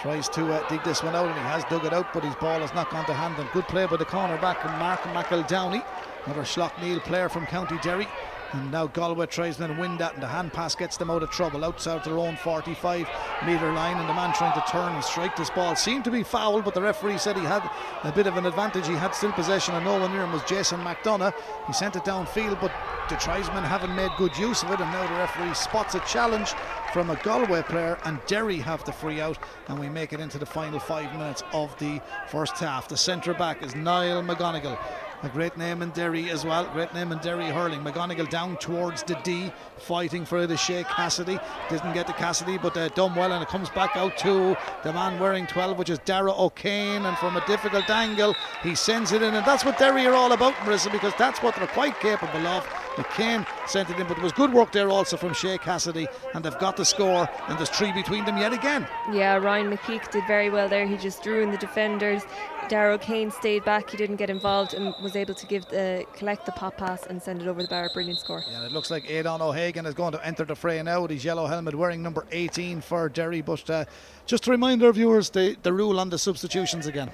tries to dig this one out, and he has dug it out, but his ball has not gone to hand. And good play by the cornerback, Mark McEldowney, another Schlockneil player from County Derry. And now Galway Tribesmen win that, and the hand pass gets them out of trouble outside their own 45-metre line, and the man trying to turn and strike this ball seemed to be fouled, but the referee said he had a bit of an advantage. He had still possession, and no one near him was Jason McDonough. He sent it downfield, but the Tribesmen haven't made good use of it, and now the referee spots a challenge from a Galway player, and Derry have the free out, and we make it into the final 5 minutes of the first half. The centre back is Niall McGonigal, a great name in Derry as well, great name in Derry hurling. McGonigal down towards the D, fighting for the Shea Cassidy. Didn't get to Cassidy, but done well, and it comes back out to the man wearing 12, which is Dara O'Kane, and from a difficult angle he sends it in, and that's what Derry are all about, Marissa, because that's what they're quite capable of. O'Kane sent it in, but it was good work there also from Shea Cassidy, and they've got the score, and there's 3 between them yet again. Yeah, Ryan McKeek did very well there. He just drew in the defenders. Darragh O'Kane stayed back, he didn't get involved, and was able to collect the pop pass and send it over the bar. Brilliant score. Yeah, it looks like Aidan O'Hagan is going to enter the fray now with his yellow helmet, wearing number 18 for Derry. But just to remind our viewers the rule on the substitutions again.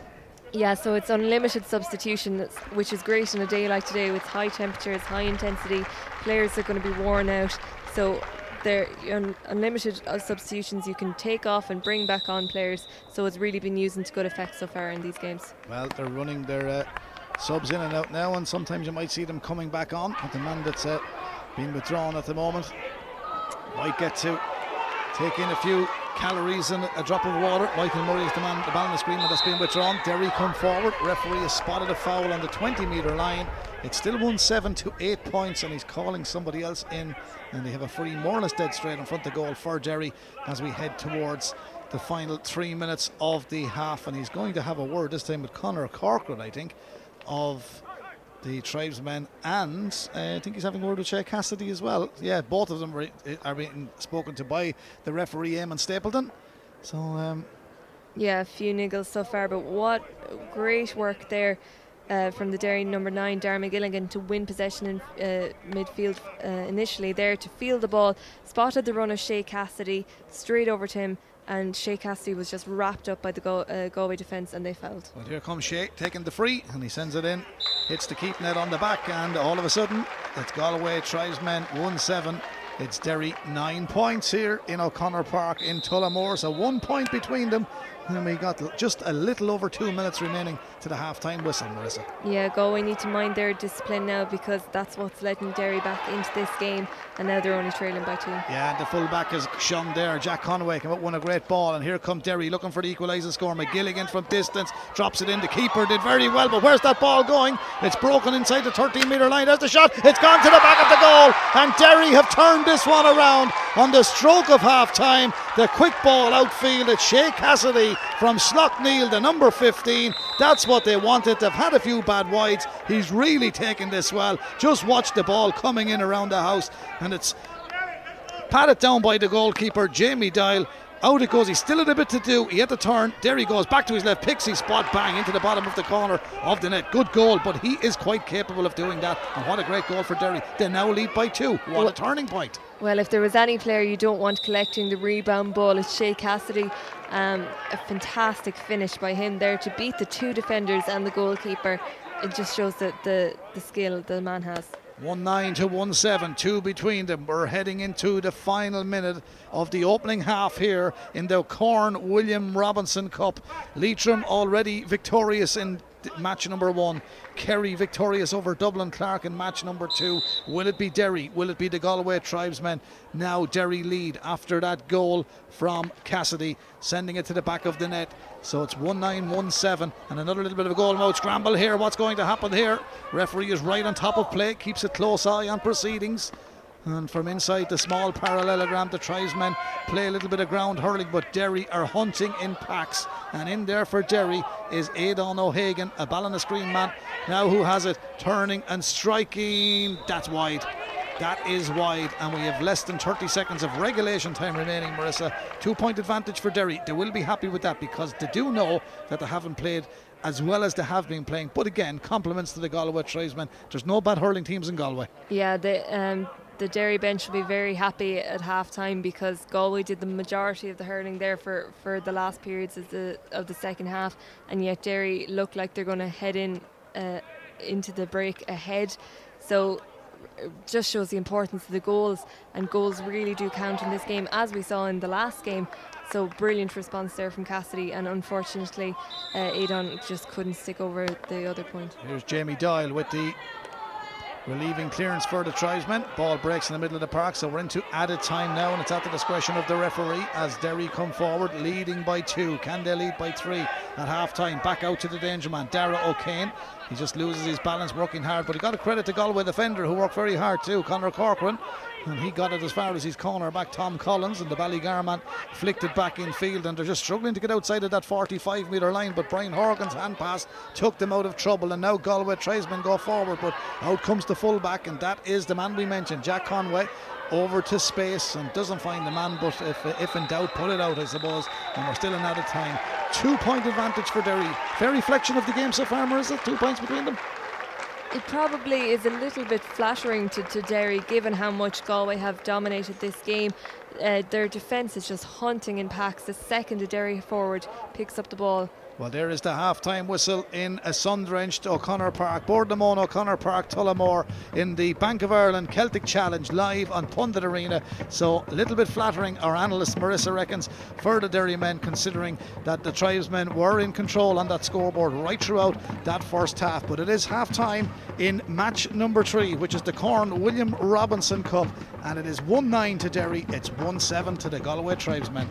Yeah, so it's unlimited substitution, which is great on a day like today with high temperatures, high intensity. Players are going to be worn out, so they're unlimited substitutions. You can take off and bring back on players, so it's really been using to good effect so far in these games. Well, they're running their subs in and out now, and sometimes you might see them coming back on. But the man that's being withdrawn at the moment might get to take in a few calories and a drop of water. Michael Murray is the man, the ball on the screen that's been withdrawn. Derry come forward. Referee has spotted a foul on the 20-metre line. It's still 1-7 to 8 points, and he's calling somebody else in, and they have a free more or less dead straight in front of the goal for Derry as we head towards the final 3 minutes of the half. And he's going to have a word this time with Conor Corcoran, I think, of the Tribesmen, and I think he's having a word with Shay Cassidy as well. Yeah, both of them are being spoken to by the referee, Eamon Stapleton. So yeah, a few niggles so far, but what great work there from the Derry number 9, Darren McGilligan, to win possession in midfield initially there, to field the ball, spotted the run of Shay Cassidy straight over to him, and Shay Cassidy was just wrapped up by the Galway defence, and they fouled. Well, here comes Shay taking the free, and he sends it in, hits the keep net on the back, and all of a sudden it's Galway Tribesmen 1-7. It's Derry 9 points here in O'Connor Park in Tullamore, so 1 point between them. And we got just a little over 2 minutes remaining to the half-time whistle, Marissa. Yeah, Galway need to mind their discipline now, because that's what's letting Derry back into this game, and now they're only trailing by 2. Yeah, and the full-back is shone there. Jack Conway came up, won a great ball, and here come Derry looking for the equalising score. McGilligan from distance drops it in. The keeper did very well, but where's that ball going? It's broken inside the 13-metre line. There's the shot. It's gone to the back of the goal, and Derry have turned this one around on the stroke of half-time. The quick ball outfield. It's Shay Cassidy from Sloughneel, the number 15. That's what they wanted. They've had a few bad wides. He's really taken this well. Just watch the ball coming in around the house, and it's patted down by the goalkeeper, Jamie Dial. Out it goes. He still had a bit to do. He had to turn. Derry goes back to his left, picks his spot, bang, into the bottom of the corner of the net. Good goal, but he is quite capable of doing that. And what a great goal for Derry. They now lead by 2. What a turning point. Well, if there was any player you don't want collecting the rebound ball, it's Shay Cassidy. A fantastic finish by him there to beat the 2 defenders and the goalkeeper. It just shows that the skill the man has. 1-9 to 1-7, 2 between them. We're heading into the final minute of the opening half here in the Corn William Robinson Cup. Leitrim already victorious in match number 1. Kerry victorious over Dublin Clark in match number 2. Will it be Derry? Will it be the Galway Tribesmen? Now Derry lead after that goal from Cassidy, sending it to the back of the net. So it's 1-9, 1-7, and another little bit of a goal mouth scramble here. What's going to happen here? Referee is right on top of play, keeps a close eye on proceedings. And from inside the small parallelogram, the Tribesmen play a little bit of ground hurling, but Derry are hunting in packs. And in there for Derry is Aidan O'Hagan, a Ballina-Screen man, now who has it, turning and striking. That's wide. That is wide, and we have less than 30 seconds of regulation time remaining, Marissa. 2-point advantage for Derry. They will be happy with that, because they do know that they haven't played as well as they have been playing. But again, compliments to the Galway Tribesmen. There's no bad hurling teams in Galway. Yeah, the Derry bench will be very happy at half time, because Galway did the majority of the hurling there for the last periods of the second half, and yet Derry look like they're going to head into the break ahead. So it just shows the importance of the goals, and goals really do count in this game, as we saw in the last game. So brilliant response there from Cassidy, and unfortunately Aidan just couldn't stick over the other point. Here's Jamie Doyle with the relieving clearance for the Tribesmen. Ball breaks in the middle of the park, so we're into added time now, and it's at the discretion of the referee as Derry come forward leading by 2. Can they lead by 3 at half time? Back out to the danger man, Dara O'Kane. He just loses his balance, working hard, but he got a credit to Galway defender who worked very hard too, Conor Corcoran, and he got it as far as his corner back, Tom Collins, and the Ballygar man flicked it back in field, and they're just struggling to get outside of that 45-metre line, but Brian Horgan's hand pass took them out of trouble, and now Galway Tribesmen go forward, but out comes the full-back, and that is the man we mentioned, Jack Conway, over to space and doesn't find the man, but if in doubt, pull it out, I suppose, and we're still in added time. 2-point advantage for Derry. Fair reflection of the game so far, Marissa, 2 points between them. It probably is a little bit flattering to Derry, given how much Galway have dominated this game. Their defence is just hunting in packs. The second a Derry forward picks up the ball, Well, there is the half-time whistle in a sun-drenched O'Connor Park, Boardnamone O'Connor Park, Tullamore, in the Bank of Ireland Celtic Challenge live on Pundit Arena. So a little bit flattering, our analyst Marissa reckons, for the Derry men, considering that the Tribesmen were in control on that scoreboard right throughout that first half. But it is half-time in match number 3, which is the Corn William Robinson Cup, and it is 1-9 to Derry, it's 1-7 to the Galway Tribesmen.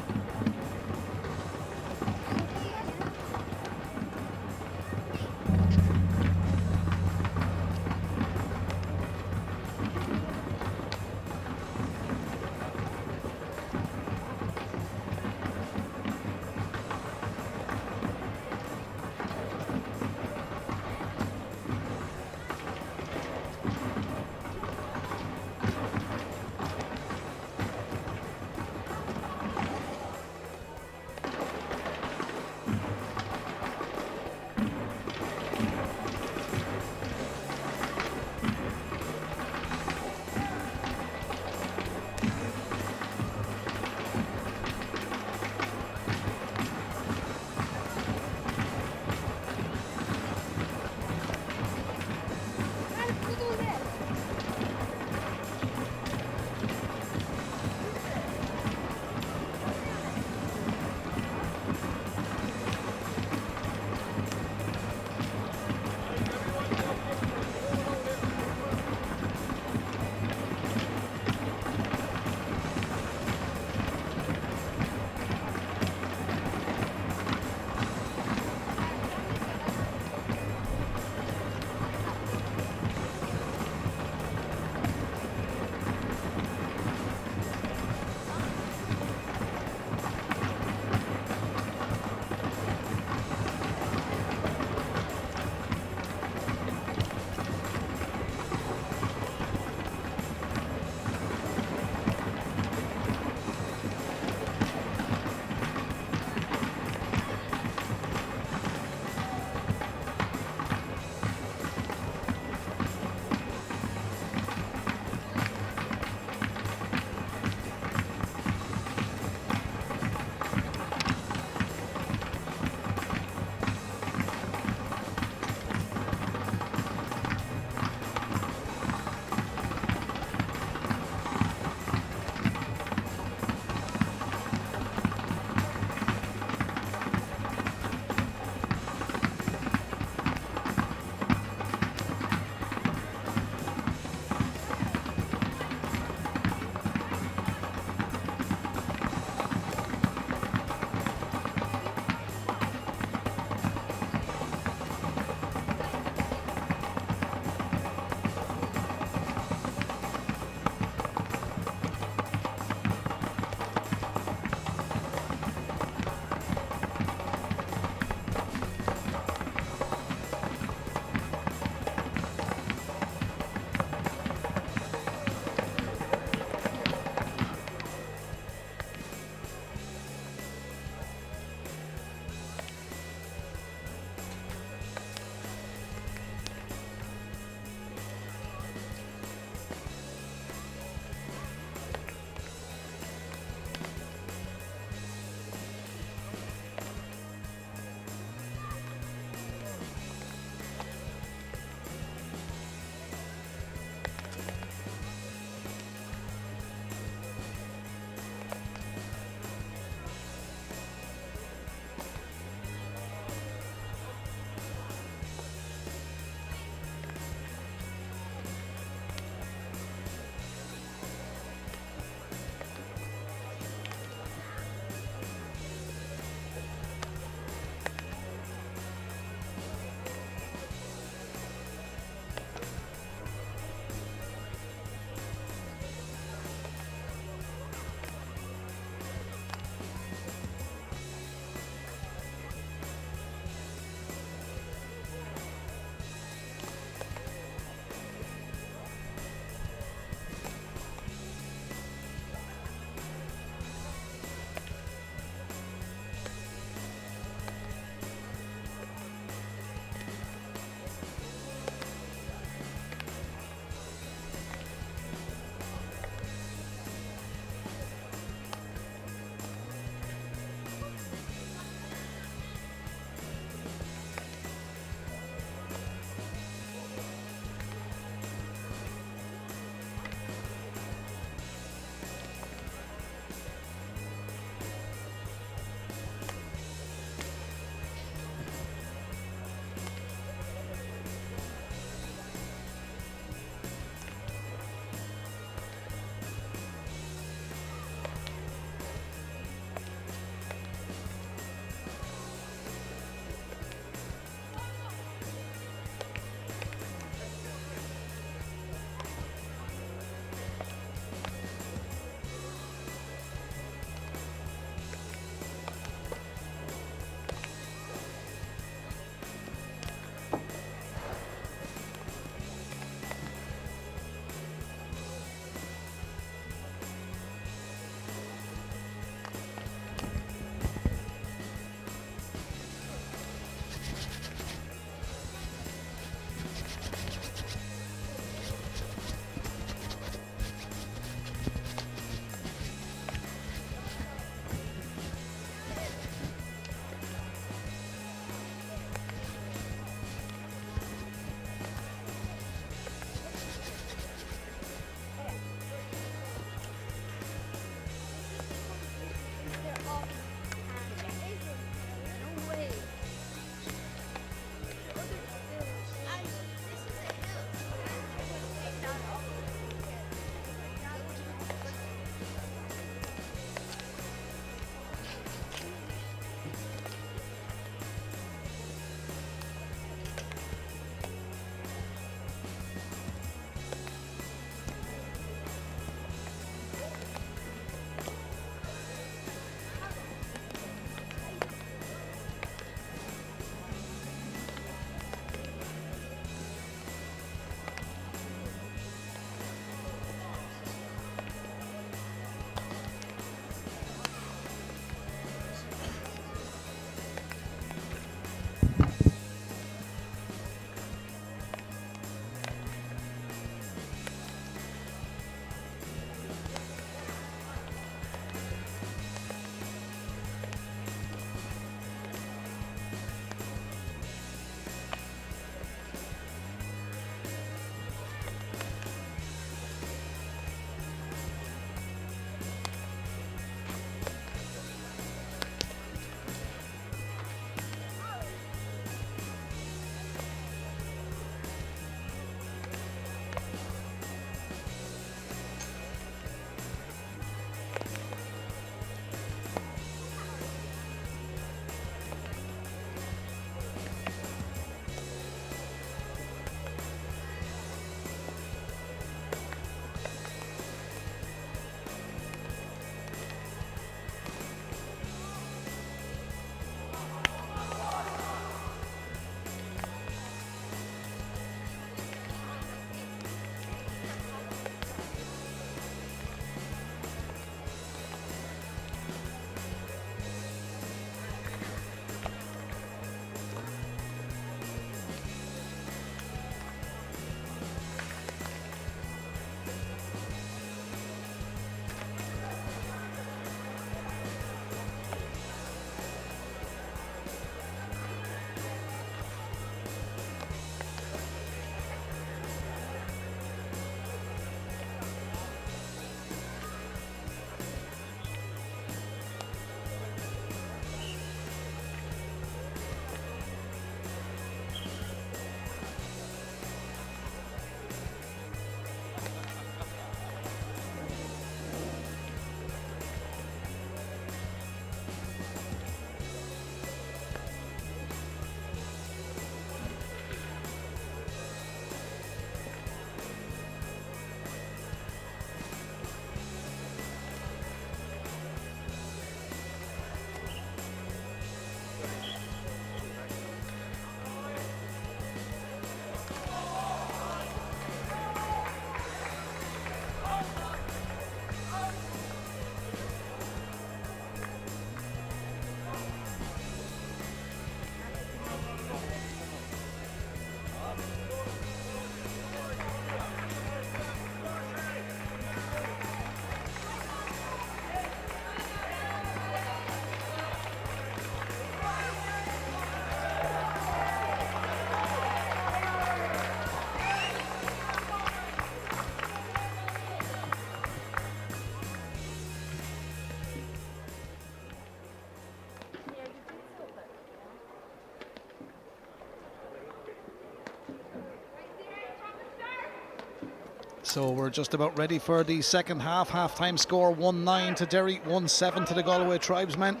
So we're just about ready for the second half. Half-time score 1-9 to Derry, 1-7 to the Galway Tribesmen.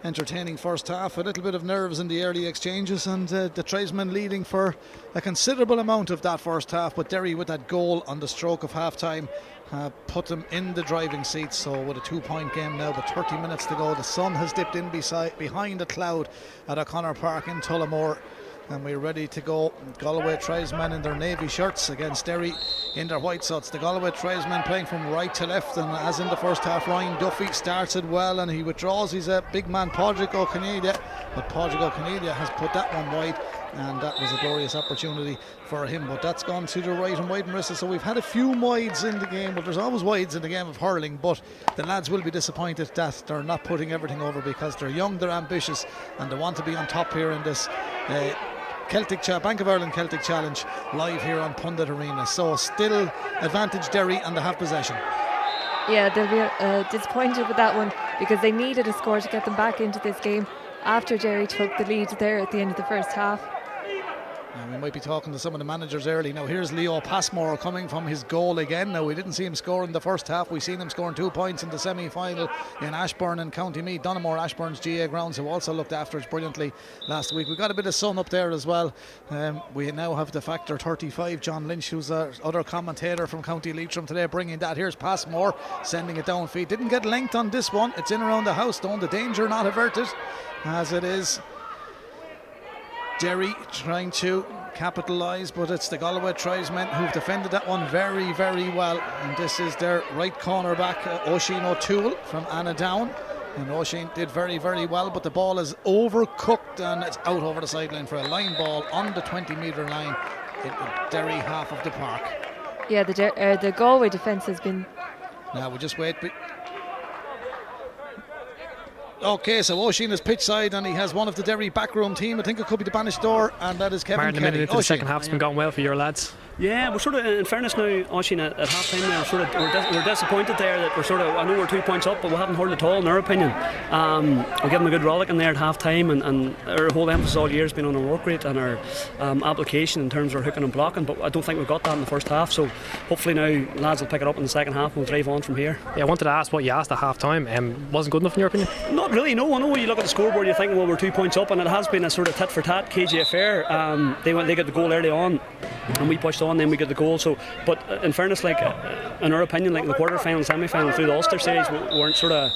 Entertaining first half, a little bit of nerves in the early exchanges, and the Tribesmen leading for a considerable amount of that first half, but Derry with that goal on the stroke of half-time put them in the driving seat. So with a 2-point game now, but 30 minutes to go, the sun has dipped in behind a cloud at O'Connor Park in Tullamore, and we're ready to go. Galway Tribesmen in their navy shirts against Derry in their white suits. The Galway Tribesmen playing from right to left, and as in the first half, Ryan Duffy starts it well and he withdraws. He's a big man, Padraig O'Connell, but Padraig O'Connell has put that one wide, and that was a glorious opportunity for him, but that's gone to the right and wide and Marissa. So we've had a few wides in the game, but there's always wides in the game of hurling, but the lads will be disappointed that they're not putting everything over, because they're young, they're ambitious, and they want to be on top here in this Bank of Ireland Celtic Challenge live here on Pundit Arena. So still advantage Derry, and they have possession. Yeah, they'll be disappointed with that one, because they needed a score to get them back into this game after Derry took the lead there at the end of the first half. And we might be talking to some of the managers early. Now here's Leo Passmore coming from his goal again. Now we didn't see him score in the first half. We seen him scoring 2 points in the semi-final in Ashbourne and County Meath, Donoughmore Ashbourne's GA grounds, who also looked after us brilliantly last week. We got a bit of sun up there as well. We now have the factor 35, John Lynch, who's our other commentator from County Leitrim today, bringing that. Here's Passmore sending it downfield. Didn't get length on this one. It's in around the house, though. The danger not averted, as it is Derry trying to capitalise, but it's the Galway Tribesmen who've defended that one very, very well. And this is their right cornerback, Oisín O'Toole from Annadown. And Oisín did very, very well, but the ball is overcooked and it's out over the sideline for a line ball on the 20-metre line in Derry half of the park. Yeah, the Galway defence has been... Now we just wait. Okay, so Oisín is pitch side, and he has one of the Derry backroom team. I think it could be the banished door, and that is Kevin Martin, Kelly. a minute into the second half's been going well for your lads. Yeah, we're sort of, in fairness now, Oisín, at half time now, we're disappointed there that we're sort of, I know we're 2 points up, but we haven't hurled at all in our opinion. We give them a good rollick in there at half time, and our whole emphasis all year has been on our work rate and our application in terms of our hooking and blocking, but I don't think we've got that in the first half, so hopefully now lads will pick it up in the second half and we'll drive on from here. Yeah, I wanted to ask what you asked at half time. Wasn't good enough in your opinion? Not really, no. I know when you look at the scoreboard you're thinking, well, we're 2 points up, and it has been a sort of tit for tat KJ affair. They got the goal early on and we pushed on, then we got the goal. So, but in fairness, like in our opinion, like the quarter-final, semi-final through the Ulster series, we weren't sort of,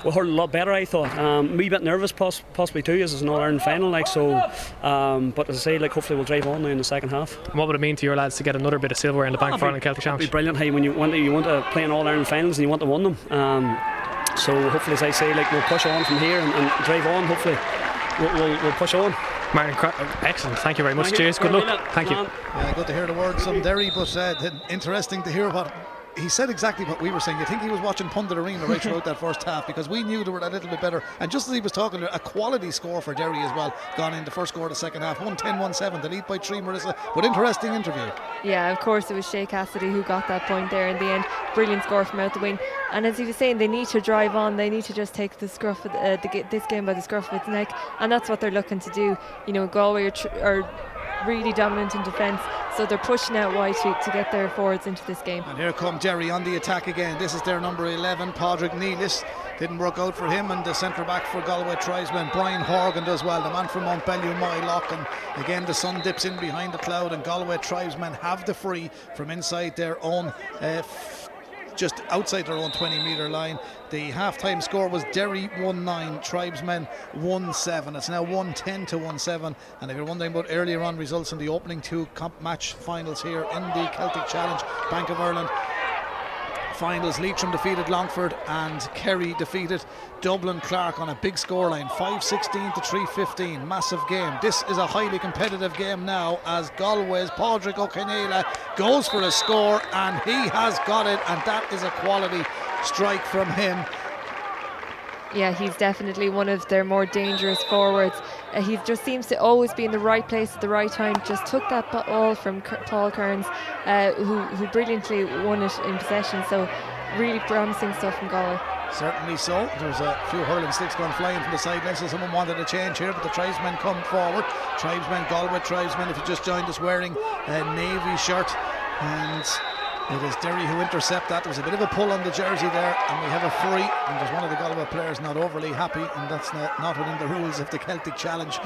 we heard a lot better, I thought. A wee bit nervous possibly too, as it's an All-Ireland final, like, so but as I say, like, hopefully we'll drive on now in the second half. And what would it mean to your lads to get another bit of silverware in the Bank of Ireland Celtic Challenge? It'd be brilliant. Hey, when you want to play in All-Ireland finals and you want to win them, so hopefully, as I say, like, we'll push on from here and drive on. Hopefully we'll push on. Martin, excellent, thank you very much. Cheers, good luck. Thank you. Yeah, good to hear the words from Derry, but interesting to hear what he said, exactly what we were saying. You think he was watching Pundit Arena right throughout that first half, because we knew they were a little bit better, and just as he was talking, a quality score for Derry as well gone in the first score of the second half, 1-10-1-7, the lead by 3, Marissa, but interesting interview. Yeah, of course it was Shay Cassidy who got that point there in the end. Brilliant score from out the wing, and as he was saying, they need to drive on, they need to just take the scruff of this game by the scruff of its neck, and that's what they're looking to do. You know, Galway are really dominant in defence, so they're pushing out wide to get their forwards into this game. And here come Derry on the attack again. This is their number 11, Padraig Nealis. Didn't work out for him, and the centre back for Galway Tribesmen, Brian Horgan, does well, the man from Montbellew, Moylock. And again the sun dips in behind the cloud, and Galway Tribesmen have the free from inside their own just outside their own 20-metre line. The half-time score was Derry 1-9, Tribesmen 1-7. It's now 1-10-1-7. And if you're wondering about earlier on results in the opening two match finals here in the Celtic Challenge Bank of Ireland finals, Leitrim defeated Longford and Kerry defeated Dublin Clark on a big scoreline, 5-16 to 3-15. Massive game. This is a highly competitive game now, as Galway's Padraig O'Connell goes for a score, and he has got it, and that is a quality strike from him. Yeah, he's definitely one of their more dangerous forwards. He just seems to always be in the right place at the right time. Just took that ball from Paul Kearns, who brilliantly won it in possession. So really promising stuff from Galway. Certainly so. There's a few hurling sticks going flying from the sideline, so someone wanted a change here, but the Tribesmen come forward. Tribesmen, Galway Tribesmen, if you just joined us, wearing a navy shirt, and It is Derry who intercept that. There was a bit of a pull on the jersey there, and we have a free, and there's one of the Galway players not overly happy, and that's not within the rules of the Celtic Challenge,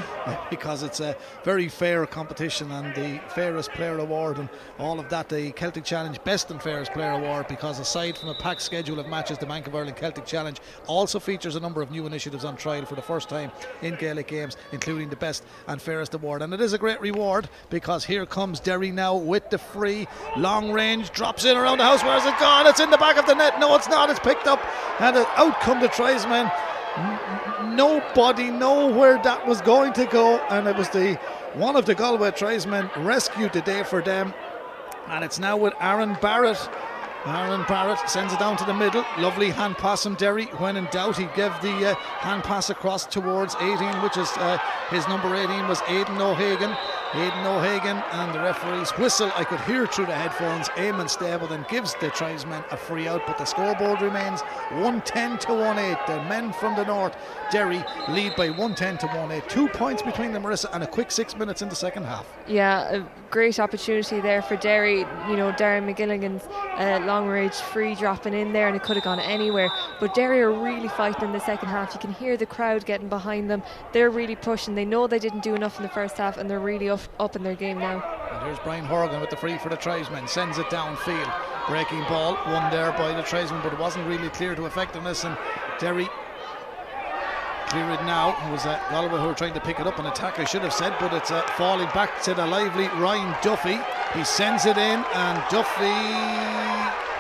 because it's a very fair competition and the fairest player award and all of that. The Celtic Challenge best and fairest player award, because aside from a packed schedule of matches, the Bank of Ireland Celtic Challenge also features a number of new initiatives on trial for the first time in Gaelic games, including the best and fairest award. And it is a great reward, because here comes Derry now with the free, long range, drops in around the house. Where's it gone? It's in the back of the net. No, it's not. It's picked up, and out come the Tribesmen. Nobody know where that was going to go, and it was one of the Galway Tribesmen rescued the day for them. And it's now with Aaron Barrett. Aaron Barrett sends it down to the middle. Lovely hand pass from Derry. When in doubt, he gave the hand pass across towards 18, which is his number 18 was Aidan O'Hagan. Aidan O'Hagan, and the referee's whistle I could hear through the headphones. Eamon Stable then gives the Tribesmen a free out, but the scoreboard remains 110 to 1-8. The men from the north, Derry, lead by 110 to 1-8. 2 points between them, Marissa, and a quick 6 minutes in the second half. Yeah, a great opportunity there for Derry. You know, Darren McGilligan's long range free dropping in there, and it could have gone anywhere. But Derry are really fighting in the second half. You can hear the crowd getting behind them. They're really pushing. They know they didn't do enough in the first half, and they're really up in their game now. And here's Brian Horgan with the free for the Tribesmen. Sends it downfield. Breaking ball, won there by the Tribesmen, but it wasn't really clear to effectiveness, and Derry clear it now. It was Galway who were trying to pick it up and attack, I should have said, but it's falling back to the lively Ryan Duffy. He sends it in, and Duffy,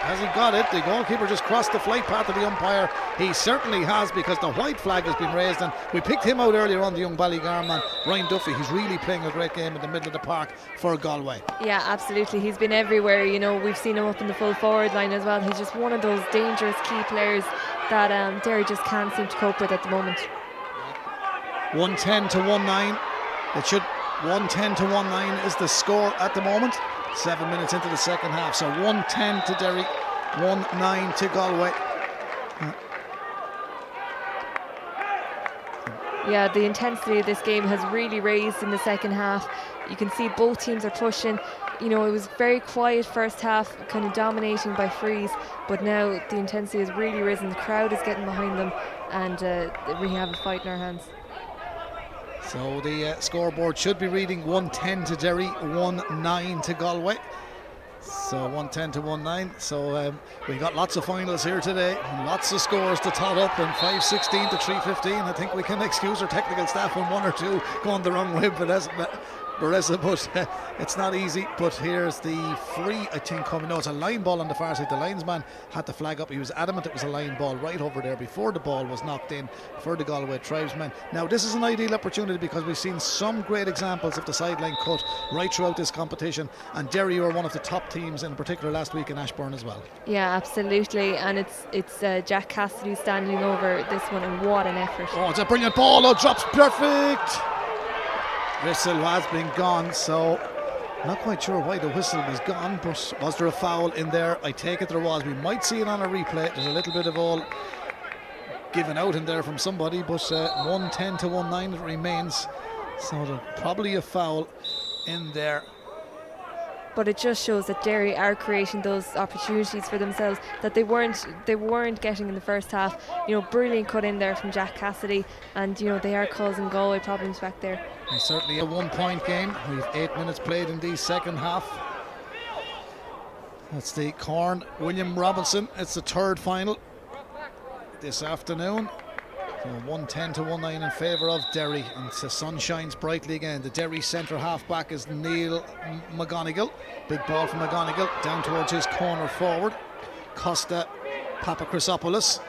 has he got it? The goalkeeper just crossed the flight path of the umpire. He certainly has, because the white flag has been raised, and we picked him out earlier on, the young Ballygar man, Ryan Duffy. He's really playing a great game in the middle of the park for Galway. Yeah, absolutely. He's been everywhere. You know, we've seen him up in the full forward line as well. He's just one of those dangerous key players that Derry just can't seem to cope with at the moment. 110 to 1-9. It should 110 to 1-9 is the score at the moment. 7 minutes into the second half, so 110 to Derry, 1-9 to Galway. Yeah, the intensity of this game has really raised in the second half. You can see both teams are pushing. You know, it was very quiet first half, kind of dominating by frees, but now the intensity has really risen. The crowd is getting behind them, and we have a fight in our hands. So the scoreboard should be reading 110 to Derry, 1-9 to Galway. So 110 to 1-9. So we got lots of finals here today, and lots of scores to tot up, and 5-16 to 3-15. I think we can excuse our technical staff on one or two going the wrong way, Marissa, but it's not easy. But here's the free, I think, coming. No, it's a line ball on the far side. The linesman had the flag up. He was adamant it was a line ball right over there before the ball was knocked in for the Galway Tribesmen. Now, this is an ideal opportunity, because we've seen some great examples of the sideline cut right throughout this competition, and Derry are one of the top teams, in particular last week in Ashbourne as well. Yeah, absolutely, and it's Jack Cassidy standing over this one, and what an effort. Oh, it's a brilliant ball. Oh, drops perfect. Whistle has been gone, so not quite sure why the whistle was gone, but was there a foul in there? I take it there was. We might see it on a replay. There's a little bit of all given out in there from somebody, but 110 to 1-9 it remains, so there's probably a foul in there. But it just shows that Derry are creating those opportunities for themselves that they weren't getting in the first half. You know, brilliant cut in there from Jack Cassidy, and you know they are causing Galway problems back there. And certainly a 1 point game. We've 8 minutes played in the second half. That's the Corn William Robinson. It's the third final this afternoon. So 110 to 1-9 in favour of Derry, and the sun shines brightly again. The Derry centre half back is Neil McGonigal. Big ball from McGonigal down towards his corner forward. Costa Papachrysopoulos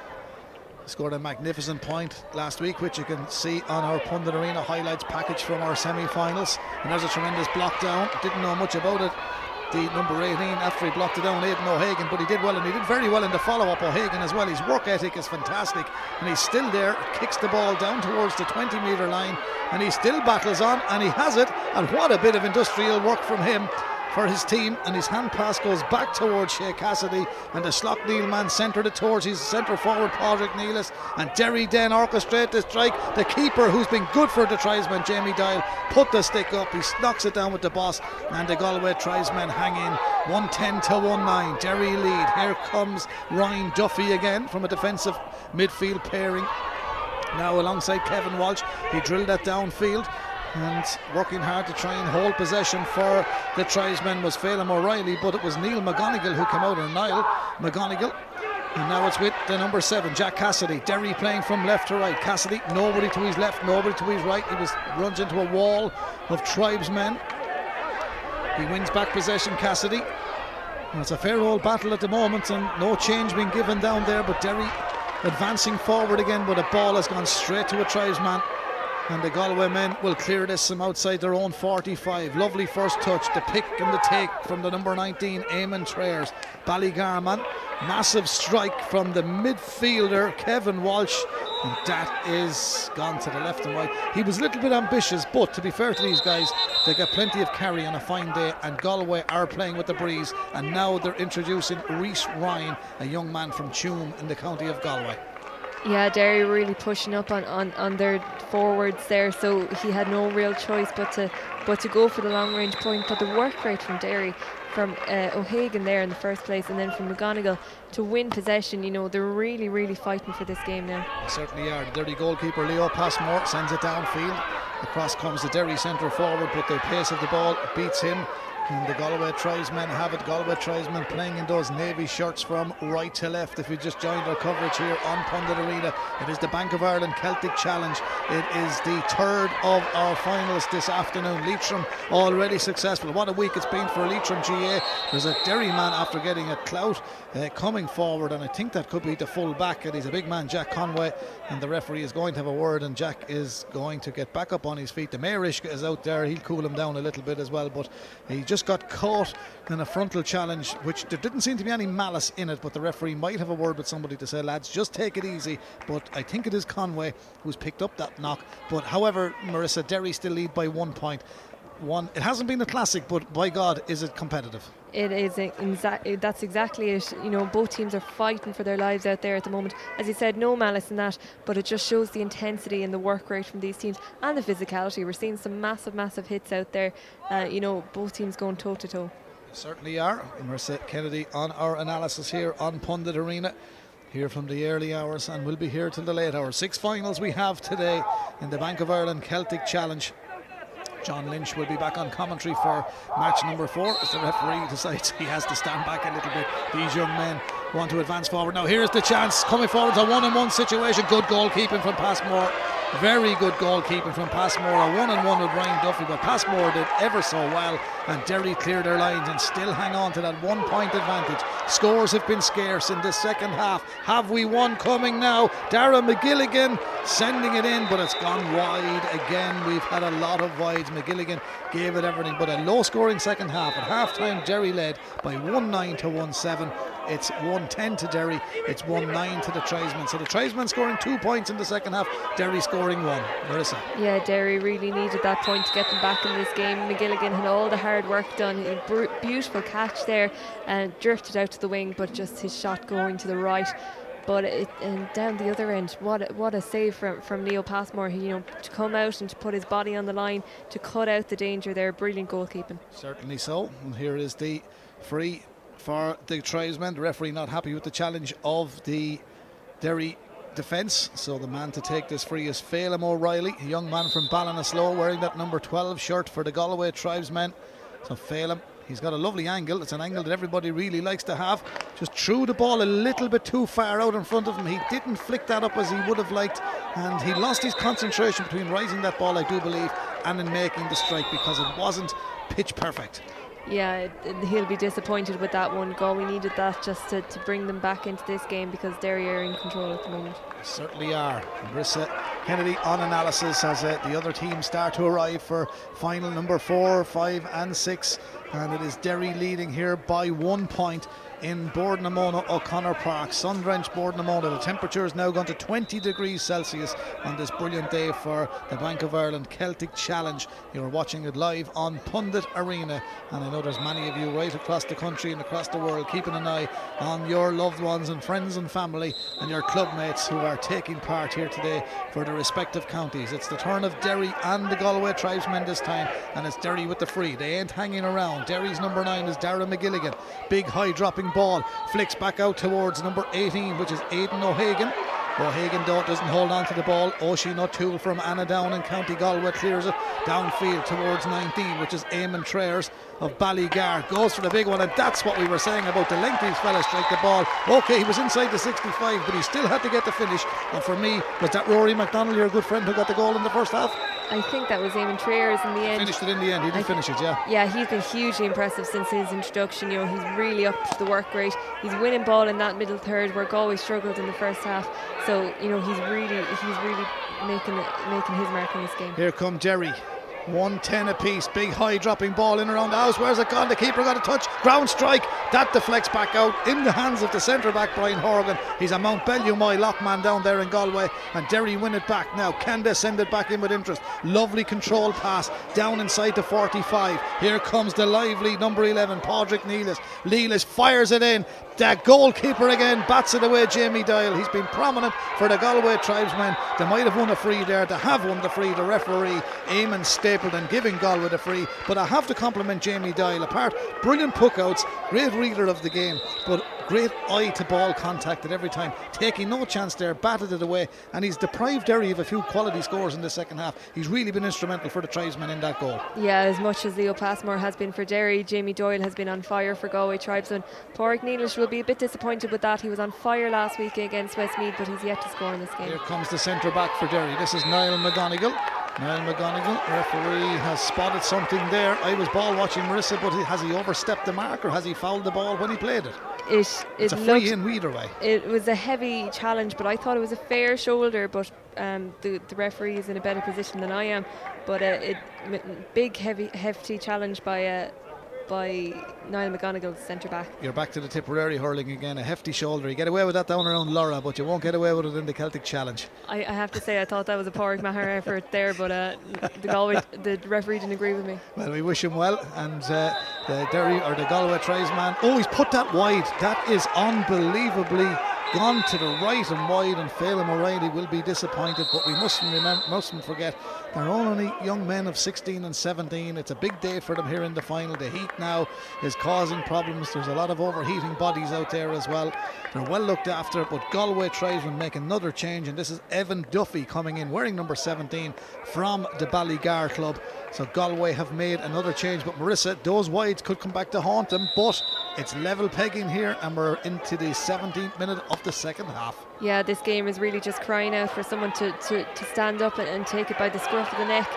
scored a magnificent point last week, which you can see on our Pundit Arena highlights package from our semi-finals. And there's a tremendous block down. Didn't know much about it, the number 18, after he blocked it down, Aidan O'Hagan, but he did well, and he did very well in the follow-up. O'Hagan as well, his work ethic is fantastic, and he's still there, kicks the ball down towards the 20-metre line, and he still battles on, and he has it. And what a bit of industrial work from him. for his team, and his hand pass goes back towards Shea Cassidy, and the Slough-Neil man centred it towards his centre forward Padraig Nealis, and Derry then orchestrate the strike. The keeper, who's been good for the Tribesmen, Jamie Dial, put the stick up, he knocks it down with the boss, and the Galway Tribesmen hang in 110 to 1-9. Derry lead. Here comes Ryan Duffy again from a defensive midfield pairing. Now alongside Kevin Walsh, he drilled that downfield, and working hard to try and hold possession for the Tribesmen was Phelim O'Reilly, but it was Neil McGonigal who came out, or Niall McGonigal. And now it's with the number 7, Jack Cassidy. Derry playing from left to right. Cassidy, nobody to his left, nobody to his right. He runs into a wall of Tribesmen. He wins back possession, Cassidy. And it's a fair old battle at the moment, and no change being given down there, but Derry advancing forward again, but a ball has gone straight to a Tribesman, and the Galway men will clear this from outside their own 45. Lovely first touch, the pick and the take from the number 19, Eamon Trayers. Ballygarman, massive strike from the midfielder Kevin Walsh, and that is gone to the left and right. He was a little bit ambitious, but to be fair to these guys, they get plenty of carry on a fine day, and Galway are playing with the breeze, and now they're introducing Rhys Ryan, a young man from Tuam in the county of Galway. Yeah, Derry really pushing up on their forwards there, so he had no real choice but to go for the long range point. But the work rate from Derry, from O'Hagan there in the first place, and then from McGonigal to win possession, they're really, really fighting for this game now. They certainly are. The Derry goalkeeper Leo Passmore sends it downfield. Across comes the Derry centre forward, but the pace of the ball beats him. And the Galway Tribesmen have it. Galway Tribesmen playing in those navy shirts from right to left. If you just joined our coverage here on Pundit Arena, it is the Bank of Ireland Celtic Challenge. It is the third of our finals this afternoon. Leitrim already successful. What a week it's been for Leitrim GA. There's a Derry man after getting a clout coming forward, and I think that could be the full back, and he's a big man, Jack Conway, and the referee is going to have a word, and Jack is going to get back up on his feet. The Mayor Ishka is out there. He'll cool him down a little bit as well, but he just got caught in a frontal challenge, which there didn't seem to be any malice in it, but the referee might have a word with somebody to say, lads, just take it easy. But I think it is Conway who's picked up that knock. But however, Marissa, Derry still lead by 1 point. It hasn't been a classic, but by God, is it competitive? It is that's exactly it. Both teams are fighting for their lives out there at the moment. As you said, no malice in that, but it just shows the intensity and the work rate from these teams and the physicality. We're seeing some massive hits out there. Both teams going toe to toe. Certainly are. Marissa Kennedy on our analysis here on Pundit Arena, here from the early hours, and we'll be here till the late hours. 6 finals we have today in the Bank of Ireland Celtic Challenge. John Lynch will be back on commentary for match number 4 as the referee decides he has to stand back a little bit. These young men want to advance forward. Now here's the chance coming forward. A 1-on-1 situation. Good goalkeeping from Passmore. Very good goalkeeping from Passmore. A 1-on-1 with Ryan Duffy, but Passmore did ever so well, and Derry cleared their lines and still hang on to that 1 point advantage. Scores have been scarce in the second half. Have we one coming now? Dara McGilligan sending it in, but it's gone wide again. We've had a lot of wides. McGilligan gave it everything, but a low scoring second half. At half time, Derry led by 1-9 to 1-7. It's 1-10 to Derry. It's 1-9 to the Tribesmen. So the Tribesmen scoring 2 points in the second half. Derry scoring 1. Marissa. Yeah, Derry really needed that point to get them back in this game. McGilligan had all the hard work done. A beautiful catch there, and drifted out to the wing, but just his shot going to the right. But and down the other end, what a save from Leo Passmore. To come out and to put his body on the line to cut out the danger there. Brilliant goalkeeping. Certainly so. And here is the free for the Tribesmen. The referee not happy with the challenge of the Derry defence, so the man to take this free is Phelim O'Reilly, a young man from Ballinasloe, wearing that number 12 shirt for the Galway Tribesmen. So Phelim, he's got a lovely angle. It's an angle that everybody really likes to have. Just threw the ball a little bit too far out in front of him. He didn't flick that up as he would have liked, and he lost his concentration between rising that ball, I do believe, and in making the strike, because it wasn't pitch perfect. Yeah, he'll be disappointed with that one goal. We needed that just to bring them back into this game, because Derry are in control at the moment. Certainly are. Marissa Kennedy on analysis as the other teams start to arrive for final number 4, 5 and 6, and it is Derry leading here by 1 point in Boardnamona O'Connor Park. Sun-drenched Boardnamona. The temperature is now gone to 20 degrees Celsius on this brilliant day for the Bank of Ireland Celtic Challenge. You're watching it live on Pundit Arena, and I know there's many of you right across the country and across the world keeping an eye on your loved ones and friends and family and your club mates who are taking part here today for the respective counties. It's the turn of Derry and the Galway Tribesmen this time, and it's Derry with the free. They ain't hanging around. Derry's number 9 is Darragh McGilligan. Big high dropping ball, flicks back out towards number 18, which is Aidan O'Hagan. O'Hagan doesn't hold on to the ball. Oisin O'Toole from Annadown in County Galway clears it downfield towards 19, which is Eamon Trayers of Ballygar. Goes for the big one, and that's what we were saying about the length these fellas strike the ball. Okay, he was inside the 65, but he still had to get the finish. And for me, was that Rory McDonald, your good friend, who got the goal in the first half? I think that was Eamon Trayers in the end. Finished it in the end. He did finish it, yeah. Yeah, he's been hugely impressive since his introduction. You know, he's really up to the work rate. He's winning ball in that middle third where Galway struggled in the first half. So, you know, he's really making his mark in this game. Here come Derry. 1-10 apiece, big high dropping ball in around the house. Where's it gone? The keeper got a touch, ground strike, that deflects back out in the hands of the centre back Brian Horgan. He's a Mount Bellew lockman down there in Galway, and Derry win it back now. Can they send it back in with interest? Lovely control pass down inside the 45. Here comes the lively number 11 Padraig Nealis. Nealis fires it in. The goalkeeper again bats it away, Jamie Doyle. He's been prominent for the Galway Tribesmen. They might have won a free there. They have won the free. The referee Eamon Stapleton giving Galway the free, but I have to compliment Jamie Doyle. Apart, brilliant puckouts, great reader of the game, but great eye to ball contact at every time, taking no chance there, batted it away, and he's deprived Derry of a few quality scores in the second half. He's really been instrumental for the Tribesmen in that goal. Yeah, as much as Leo Passmore has been for Derry, Jamie Doyle has been on fire for Galway Tribesmen. Padraig Nealis will be a bit disappointed with that. He was on fire last week against Westmeath, but he's yet to score in this game. Here comes the centre back for Derry. This is Niall McGonigal. Referee has spotted something there. I was ball watching Marissa, but has he overstepped the mark or has he fouled the ball when he played it? It's a free in either way. It was a heavy challenge, but I thought it was a fair shoulder, but the referee is in a better position than I am. But big hefty challenge by Niall McGonigal, centre back. You're back to the Tipperary hurling again. A hefty shoulder. You get away with that down around Laura, but you won't get away with it in the Celtic Challenge. I have to say I thought that was a Padraig Maher effort there, but the referee didn't agree with me. Well, we wish him well, and the Derry or the Galway Tribesman. Oh, he's put that wide. That is unbelievably gone to the right and wide, and Phelan O'Reilly will be disappointed, but we mustn't forget they're only young men of 16 and 17. It's a big day for them here in the final. The heat now is causing problems. There's a lot of overheating bodies out there as well. They're well looked after, but Galway Tribesmen make another change, and this is Evan Duffy coming in wearing number 17 from the Ballygar club. So Galway have made another change, but Marissa, those wides could come back to haunt them, but it's level pegging here, and we're into the 17th minute of the second half. Yeah, this game is really just crying out for someone to stand up and take it by the scruff of the neck,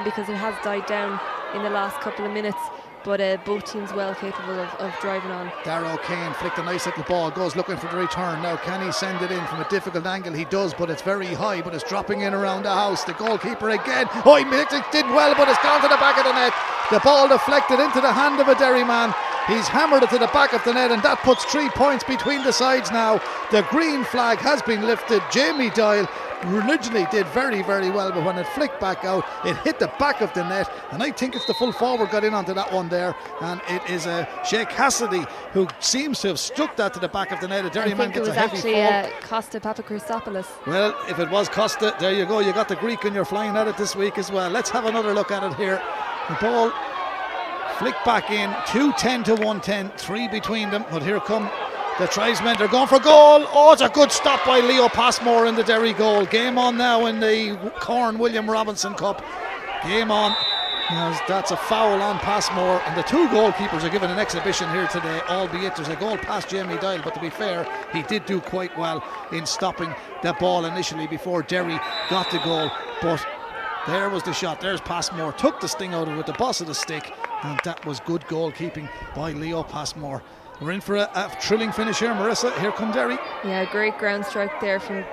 because it has died down in the last couple of minutes. But both teams well capable of driving on. Darragh O'Kane flicked a nice little ball, goes looking for the return. Now can he send it in from a difficult angle? He does, but it's very high, but it's dropping in around the house. The goalkeeper again. Oh, he did well, but it's gone to the back of the net. The ball deflected into the hand of a Derry man. He's hammered it to the back of the net, and that puts 3 points between the sides now. The green flag has been lifted. Jamie Doyle originally did very, very well, but when it flicked back out, it hit the back of the net, and I think it's the full forward got in onto that one there, and it is Shea Cassidy who seems to have struck that to the back of the net. A Derry man gets a heavy fall. I think it was actually Costa Papachristopoulos. Well, if it was Costa, there you go. You got the Greek and you're flying at it this week as well. Let's have another look at it here. The ball flicked back in, 2-10 to 1-10, 3 between them, but here come the Tribesmen. They're going for goal. Oh, it's a good stop by Leo Passmore in the Derry goal. Game on now in the Corn William Robinson Cup. Game on. Yes, that's a foul on Passmore, and the two goalkeepers are given an exhibition here today, albeit there's a goal past Jamie Doyle, but to be fair, he did do quite well in stopping that ball initially before Derry got the goal. But there was the shot. There's Passmore, took the sting out of it with the boss of the stick, and that was good goalkeeping by Leo Passmore. We're in for a thrilling finish here, Marissa. Here come Derry. Yeah, great ground strike there from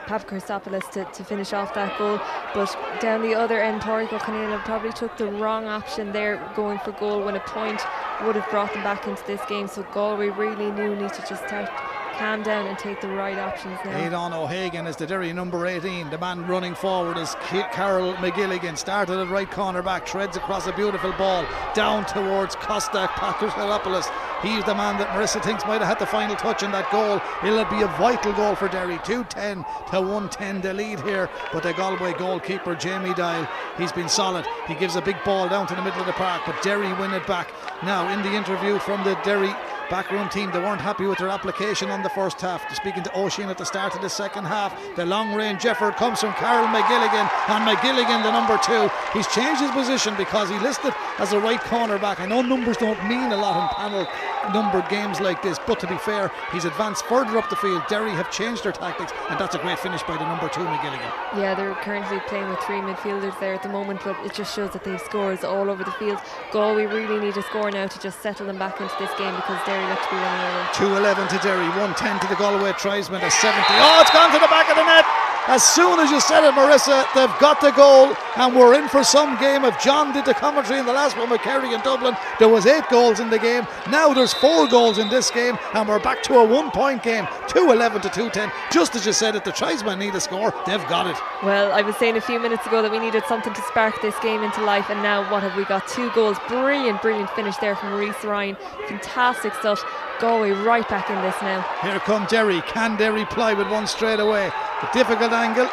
Papachristopoulos to finish off that goal. But down the other end, Pádraig O'Connell probably took the wrong option there, going for goal when a point would have brought them back into this game. So Galway really need to just start calm down and take the right options now. Aidan O'Hagan is the Derry number 18. The man running forward is Carol McGilligan. Started at right corner back, treads across a beautiful ball down towards Costa Patrichelopoulos. He's the man that Marissa thinks might have had the final touch in that goal. It'll be a vital goal for Derry. 2-10 to 110 the lead here, but the Galway goalkeeper Jamie Dial, he's been solid. He gives a big ball down to the middle of the park, but Derry win it back. Now in the interview from the Derry backroom team, they weren't happy with their application on the first half. Speaking to Oisin at the start of the second half, the long range effort comes from Carol McGilligan, and McGilligan, the number 2, he's changed his position because he listed as a right corner back. I know numbers don't mean a lot in panel numbered games like this, but to be fair, he's advanced further up the field. Derry have changed their tactics, and that's a great finish by the number 2, McGilligan. Yeah, they're currently playing with 3 midfielders there at the moment, but it just shows that they've scores all over the field. Galway really need a score now to just settle them back into this game, because Derry look to be running over. 2-11 to Derry, 110 to the Galway Tribesmen, a 70. Oh, it's gone to the back of the net. As soon as you said it, Marissa, they've got the goal, and we're in for some game. If John did the commentary in the last one with Kerry in Dublin, there was 8 goals in the game. Now there's 4 goals in this game, and we're back to a 1-point game. 2-11 to 2-10. Just as you said it, the Tribesmen need a score. They've got it. Well, I was saying a few minutes ago that we needed something to spark this game into life, and now what have we got? 2 goals. Brilliant finish there from Reece Ryan. Fantastic stuff. Galway right back in this now. Here come Derry. Can Derry reply with one straight away? A difficult angle.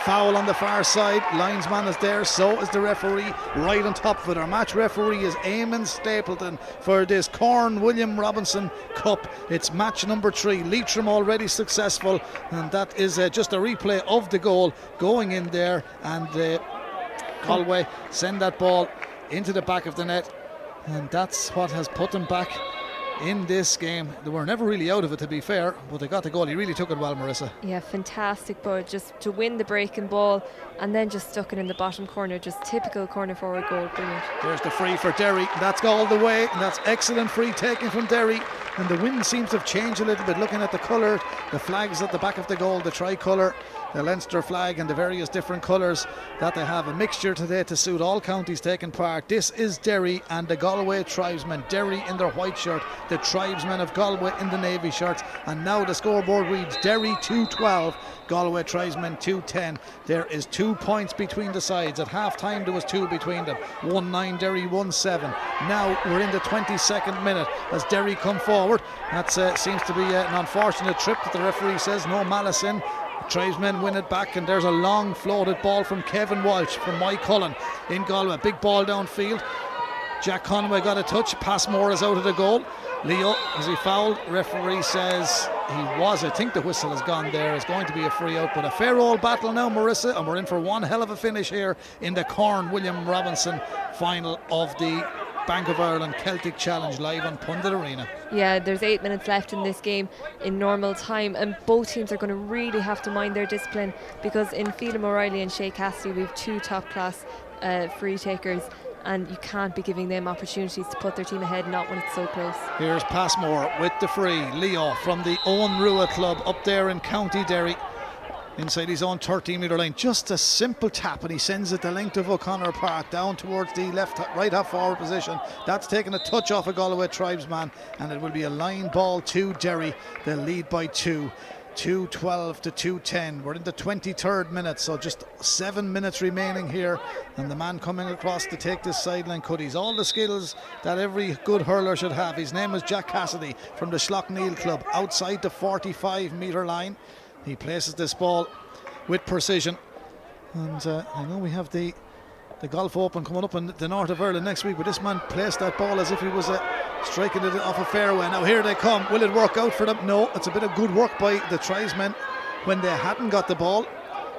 Foul on the far side. Linesman is there, so is the referee right on top of it. Our match referee is Eamon Stapleton for this Corn William Robinson Cup. It's match number 3. Leitrim already successful, and that is just a replay of the goal going in there, and Galway send that ball into the back of the net, and that's what has put them back in this game. They were never really out of it, to be fair, but they got the goal. He really took it well, Marissa. Yeah, fantastic, but just to win the breaking ball and then just stuck it in the bottom corner. Just typical corner forward goal. Brilliant. There's the free for Derry. That's all the way, and that's excellent free taking from Derry. And the wind seems to have changed a little bit, looking at the colour, the flags at the back of the goal, the tricolour, the Leinster flag, and the various different colours that they have. A mixture today to suit all counties taking part. This is Derry and the Galway Tribesmen. Derry in their white shirt, the Tribesmen of Galway in the navy shirts. And now the scoreboard reads Derry 2-12, Galway Tribesmen 2-10. There is 2 points between the sides. At half time there was 2 between them. 1-9 Derry, 1-7. Now we're in the 22nd minute as Derry come forward. That seems to be an unfortunate trip that the referee says no malice in. Tribesmen win it back, and there's a long floated ball from Kevin Walsh from Mike Cullen in Galway. Big ball downfield. Jack Conway got a touch. Passmore is out of the goal. Leo, is he fouled? Referee says he was. I think the whistle has gone there. It's going to be a free out, but a fair old battle now, Marissa, and we're in for one hell of a finish here in the Corn William Robinson final of the Bank of Ireland Celtic Challenge live on Pundit Arena. Yeah, there's 8 minutes left in this game in normal time, and both teams are going to really have to mind their discipline, because in Phelan O'Reilly and Shay Cassidy we have 2 top class free takers, and you can't be giving them opportunities to put their team ahead, not when it's so close. Here's Passmore with the free. Leo from the Owen Rua club up there in County Derry, inside his own 13-metre line. Just a simple tap, and he sends it the length of O'Connor Park down towards the right half forward position. That's taken a touch off a Galway Tribesman, and it will be a line ball to Derry. They'll lead by 2. 2-12 to 2-10. We're in the 23rd minute, so just 7 minutes remaining here, and the man coming across to take this sideline cut. He's all the skills that every good hurler should have. His name is Jack Cassidy from the Schlockneil club, outside the 45-metre line. He places this ball with precision, and I know we have the Golf Open coming up in the north of Ireland next week, but this man placed that ball as if he was striking it off a fairway. Now here they come. Will it work out for them? No. It's a bit of good work by the Tribesmen when they hadn't got the ball.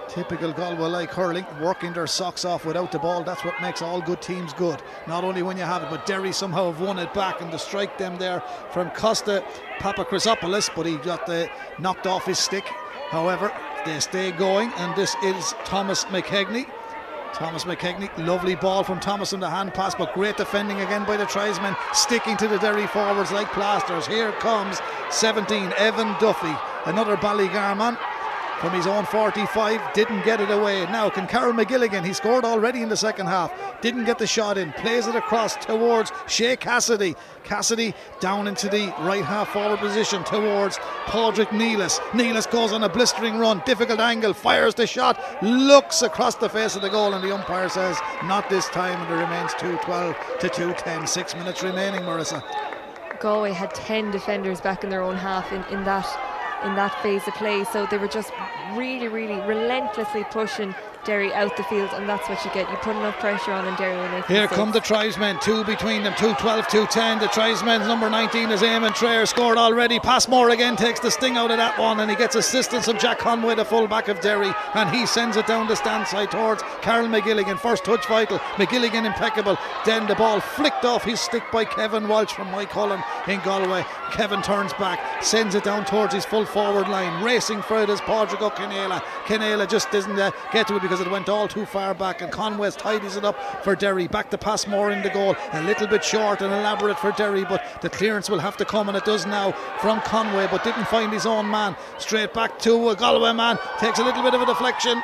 Typical Galway-like hurling, working their socks off without the ball. That's what makes all good teams good. Not only when you have it, but Derry somehow have won it back, and the strike them there from Costa Papakrasopoulos, but he got knocked off his stick. However, they stay going, and this is Thomas McKegney. Thomas McKegney, lovely ball from Thomas in the hand pass, but great defending again by the Tribesmen, sticking to the Derry forwards like plasters. Here comes 17, Evan Duffy, another Ballygar man. from his own 45, didn't get it away. Now can Carol McGilligan, he scored already in the second half, didn't get the shot in, plays it across towards Shea Cassidy. Cassidy down into the right half forward position towards Padraig Nealis. Nealis goes on a blistering run, difficult angle, fires the shot, looks across the face of the goal, and the umpire says not this time, and it remains 2-12 to 2-10. 6 minutes remaining, Marissa. Galway had 10 defenders back in their own half in that phase of play, so they were just really relentlessly pushing Derry out the field, and that's what you get. You put enough pressure on and Derry will make Here mistakes. come the Tribesmen, 2 between them, 2-12, 2-10. The Tribesmen's number 19 is Eamon Traer, scored already. Passmore again takes the sting out of that one, and he gets assistance from Jack Conway, the full back of Derry, and he sends it down the stand side towards Carol McGilligan. First touch vital, McGilligan impeccable, then the ball flicked off his stick by Kevin Walsh from Mike Cullen in Galway. Kevin turns back, sends it down towards his full forward line, racing for it is Padraig O'Kenela. Kenela just doesn't get to it because it went all too far back, and Conway tidies it up for Derry. Back to Passmore in the goal, a little bit short and elaborate for Derry, but the clearance will have to come, and it does now from Conway, but didn't find his own man. Straight back to a Galway man, takes a little bit of a deflection.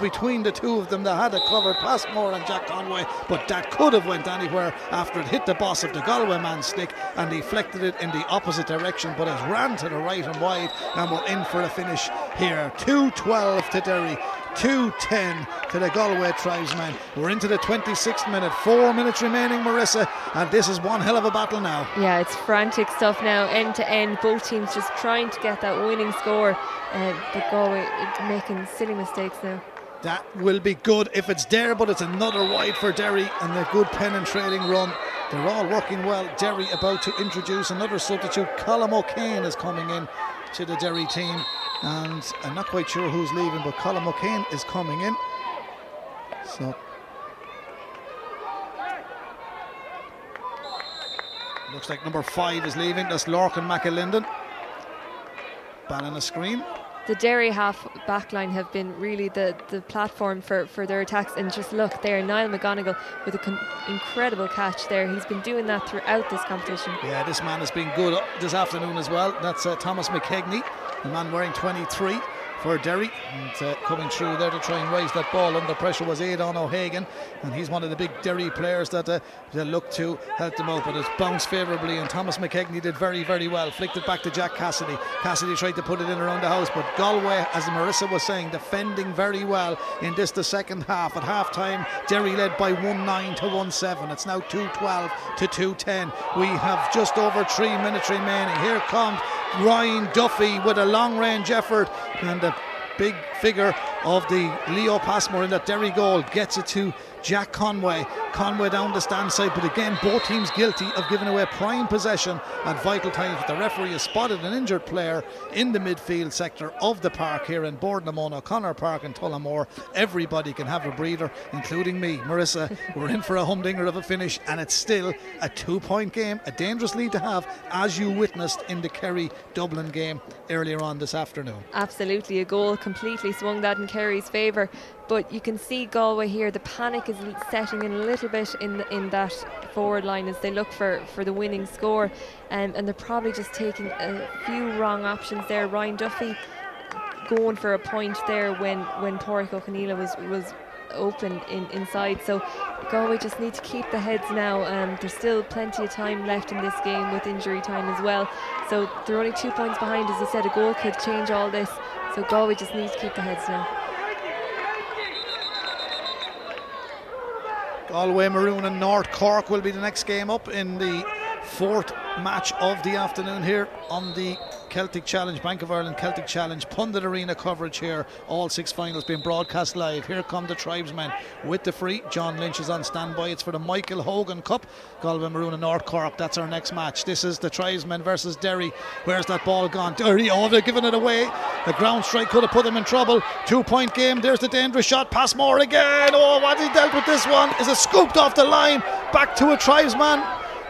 Between the two of them they had it covered, Passmore and Jack Conway, but that could have went anywhere after it hit the boss of the Galway man's stick and deflected it in the opposite direction, but it ran to the right and wide, and we're in for a finish here. 2-12 to Derry, 2-10 to the Galway Tribesmen. We're into the 26th minute, 4 minutes remaining, Marissa, and this is one hell of a battle now. Yeah, it's frantic stuff now, end to end, both teams just trying to get that winning score, but Galway making silly mistakes now. That will be good if it's there, but it's another wide for Derry, and a good penetrating run. They're all working well. Derry about to introduce another substitute. Colm O'Kane is coming in to the Derry team, and I'm not quite sure who's leaving, but Colm O'Kane is coming in. So looks like number 5 is leaving. That's Lorcan McAlinden. Ball on the screen. The Derry half backline have been really the platform for their attacks, and just look there, Niall McGonigal with an incredible catch there. He's been doing that throughout this competition. Yeah, this man has been good this afternoon as well. That's Thomas McKegney, the man wearing 23 for Derry, and coming through there to try and raise that ball under pressure was Aidan O'Hagan, and he's one of the big Derry players that they look to help them out, but it's bounced favourably, and Thomas McKegney did very well, flicked it back to Jack Cassidy. Cassidy tried to put it in around the house, but Galway, as Marissa was saying, defending very well in this the second half. At half time Derry led by 1-9 to 1-7. It's now 2-12 to 2-10. We have just over 3 minutes remaining. Here comes Ryan Duffy with a long range effort, and the big figure of the Leo Passmore in that Derry goal gets it to Jack Conway. Conway down the stand side, but again both teams guilty of giving away prime possession at vital times. But the referee has spotted an injured player in the midfield sector of the park here in Bournemouth, O'Connor Park in Tullamore. Everybody can have a breather, including me. Marissa, we're in for a humdinger of a finish, and it's still a 2-point game, a dangerous lead to have, as you witnessed in the Kerry-Dublin game earlier on this afternoon. Absolutely, a goal completely swung that in Kerry's favour, but you can see Galway here, the panic is setting in a little bit in that forward line as they look for the winning score, and they're probably just taking a few wrong options there. Ryan Duffy going for a point there when Padraig O'Kenela was open inside, so Galway just need to keep the heads now. There's still plenty of time left in this game with injury time as well, so they're only 2 points behind. As I said, a goal could change all this, so Galway just need to keep the heads now. Galway Maroon and North Cork will be the next game up in the 4th match of the afternoon here on the Celtic Challenge, Bank of Ireland Celtic Challenge Pundit Arena coverage here. All 6 finals being broadcast live. Here come the Tribesmen with the free. John Lynch is on standby. It's for the Michael Hogan Cup. Galway Maroon and North Cork, that's our next match. This is the Tribesmen versus Derry. Where's that ball gone? Derry, they're giving it away. The ground strike could have put them in trouble. 2-point game. There's the dangerous shot. Passmore again. What he dealt with this one. Is it scooped off the line? Back to a Tribesman.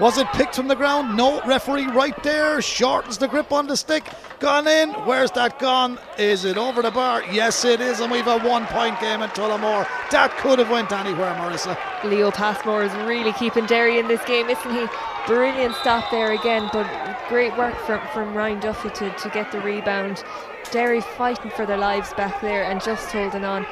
Was it picked from the ground? No. Referee right there shortens the grip on the stick. Gone in. Where's that gone? Is it over the bar? Yes, it is, and we've a 1-point game in Tullamore. That could have went anywhere, Marissa. Leo Passmore is really keeping Derry in this game, isn't he? Brilliant stop there again, but great work from Ryan Duffy to get the rebound. Derry fighting for their lives back there and just holding on.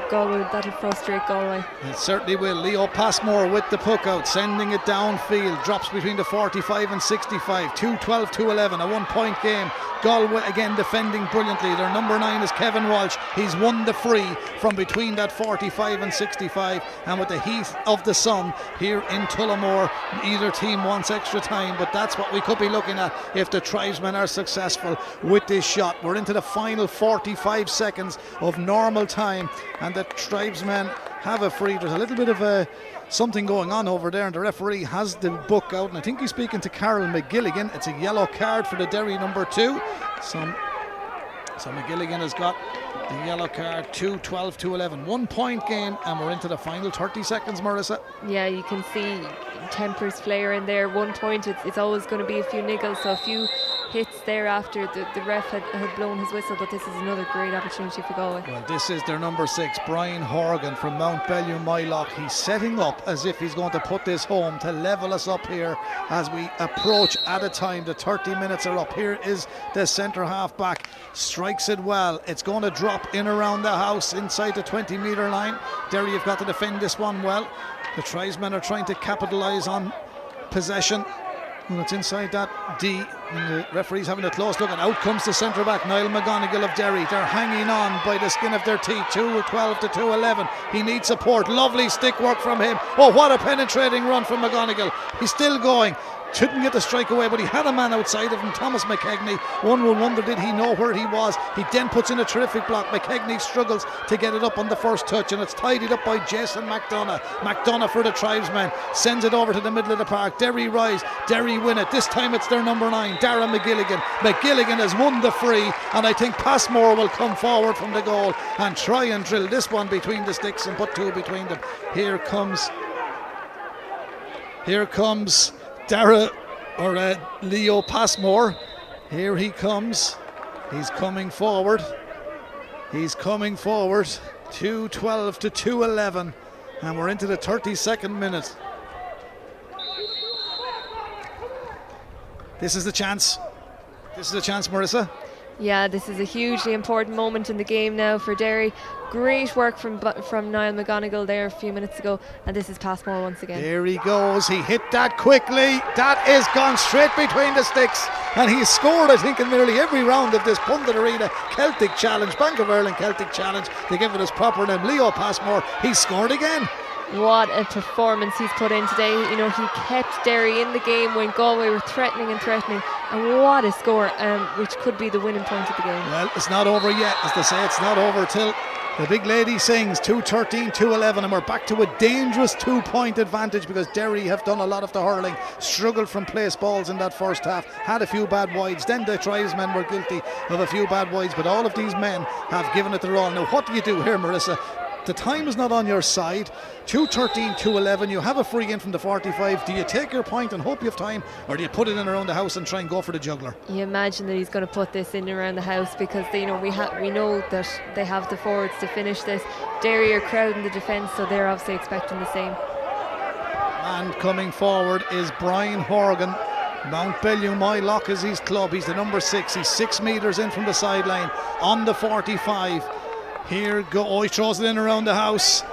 Galway, that'll frustrate Galway. It certainly will. Leo Passmore with the puck out, sending it downfield, drops between the 45 and 65, 2-12, 2-11, a 1 point game. Galway again defending brilliantly. Their number 9 is Kevin Walsh. He's won the free from between that 45 and 65, and with the heat of the sun here in Tullamore, either team wants extra time, but that's what we could be looking at if the Tribesmen are successful with this shot. We're into the final 45 seconds of normal time, and the Tribesmen have a free. There's a little bit of something going on over there, and the referee has the book out, and I think he's speaking to Carol McGilligan. It's a yellow card for the Derry number 2. So McGilligan has got the yellow card. 2-12, 2-11, 1 point game, and we're into the final 30 seconds, Marissa. Yeah, you can see tempers flare in there. 1 point, it's always going to be a few niggles, so a few hits there after the ref had blown his whistle, but this is another great opportunity for Galway. Well, this is their number 6, Brian Horgan from Mount Bellew Mylock. He's setting up as if he's going to put this home to level us up here as we approach at a time. The 30 minutes are up. Here is the centre half back, strikes it well. It's going to drop in around the house inside the 20 metre line. Derry have got to defend this one well. The Tribesmen are trying to capitalise on possession. Well, it's inside that D, and the referee's having a close look, and out comes the centre back, Niall McGonigal of Derry. They're hanging on by the skin of their teeth. 2-12 to 2-11. He needs support. Lovely stick work from him. Oh, what a penetrating run from McGonigal. He's still going. Couldn't get the strike away, but he had a man outside of him, Thomas McKegney. One will wonder, did he know where he was? He then puts in a terrific block. McKegney struggles to get it up on the first touch, and it's tidied up by Jason McDonough. McDonough for the Tribesmen sends it over to the middle of the park. Derry rise, Derry win it. This time it's their number 9, Dara McGilligan. McGilligan has won the free, and I think Passmore will come forward from the goal and try and drill this one between the sticks and put 2 between them. Here comes Dara, or Leo Passmore. Here he comes. He's coming forward. 2-12 to 2-11, and we're into the 32nd minute. This is the chance, Marissa. Yeah, this is a hugely important moment in the game now for Derry. Great work from Niall McGonigal there a few minutes ago, and this is Passmore once again. There he goes. He hit that quickly. That is gone straight between the sticks, and he's scored, I think, in nearly every round of this Pundit Arena Celtic Challenge, Bank of Ireland Celtic Challenge. They give it his proper name, Leo Passmore. He's scored again. What a performance he's put in today. You know, he kept Derry in the game when Galway were threatening, and what a score, which could be the winning point of the game. Well, it's not over yet, as they say. It's not over till the big lady sings. 2-13, 2-11, and we're back to a dangerous 2 point advantage, because Derry have done a lot of the hurling, struggled from place balls in that first half, had a few bad wides. Then the Tribesmen were guilty of a few bad wides, but all of these men have given it their all. Now, what do you do here, Marissa? The time is not on your side. 2-13, 2-11. You have a free in from the 45. Do you take your point and hope you have time, or do you put it in around the house and try and go for the juggler? You imagine that he's going to put this in around the house, because we know that they have the forwards to finish this. Derry are crowding the defence, so they're obviously expecting the same. And coming forward is Brian Horgan. Mount Bellew Mylock is his club. He's the number 6. He's 6 metres in from the sideline on the 45. He throws it in around the house.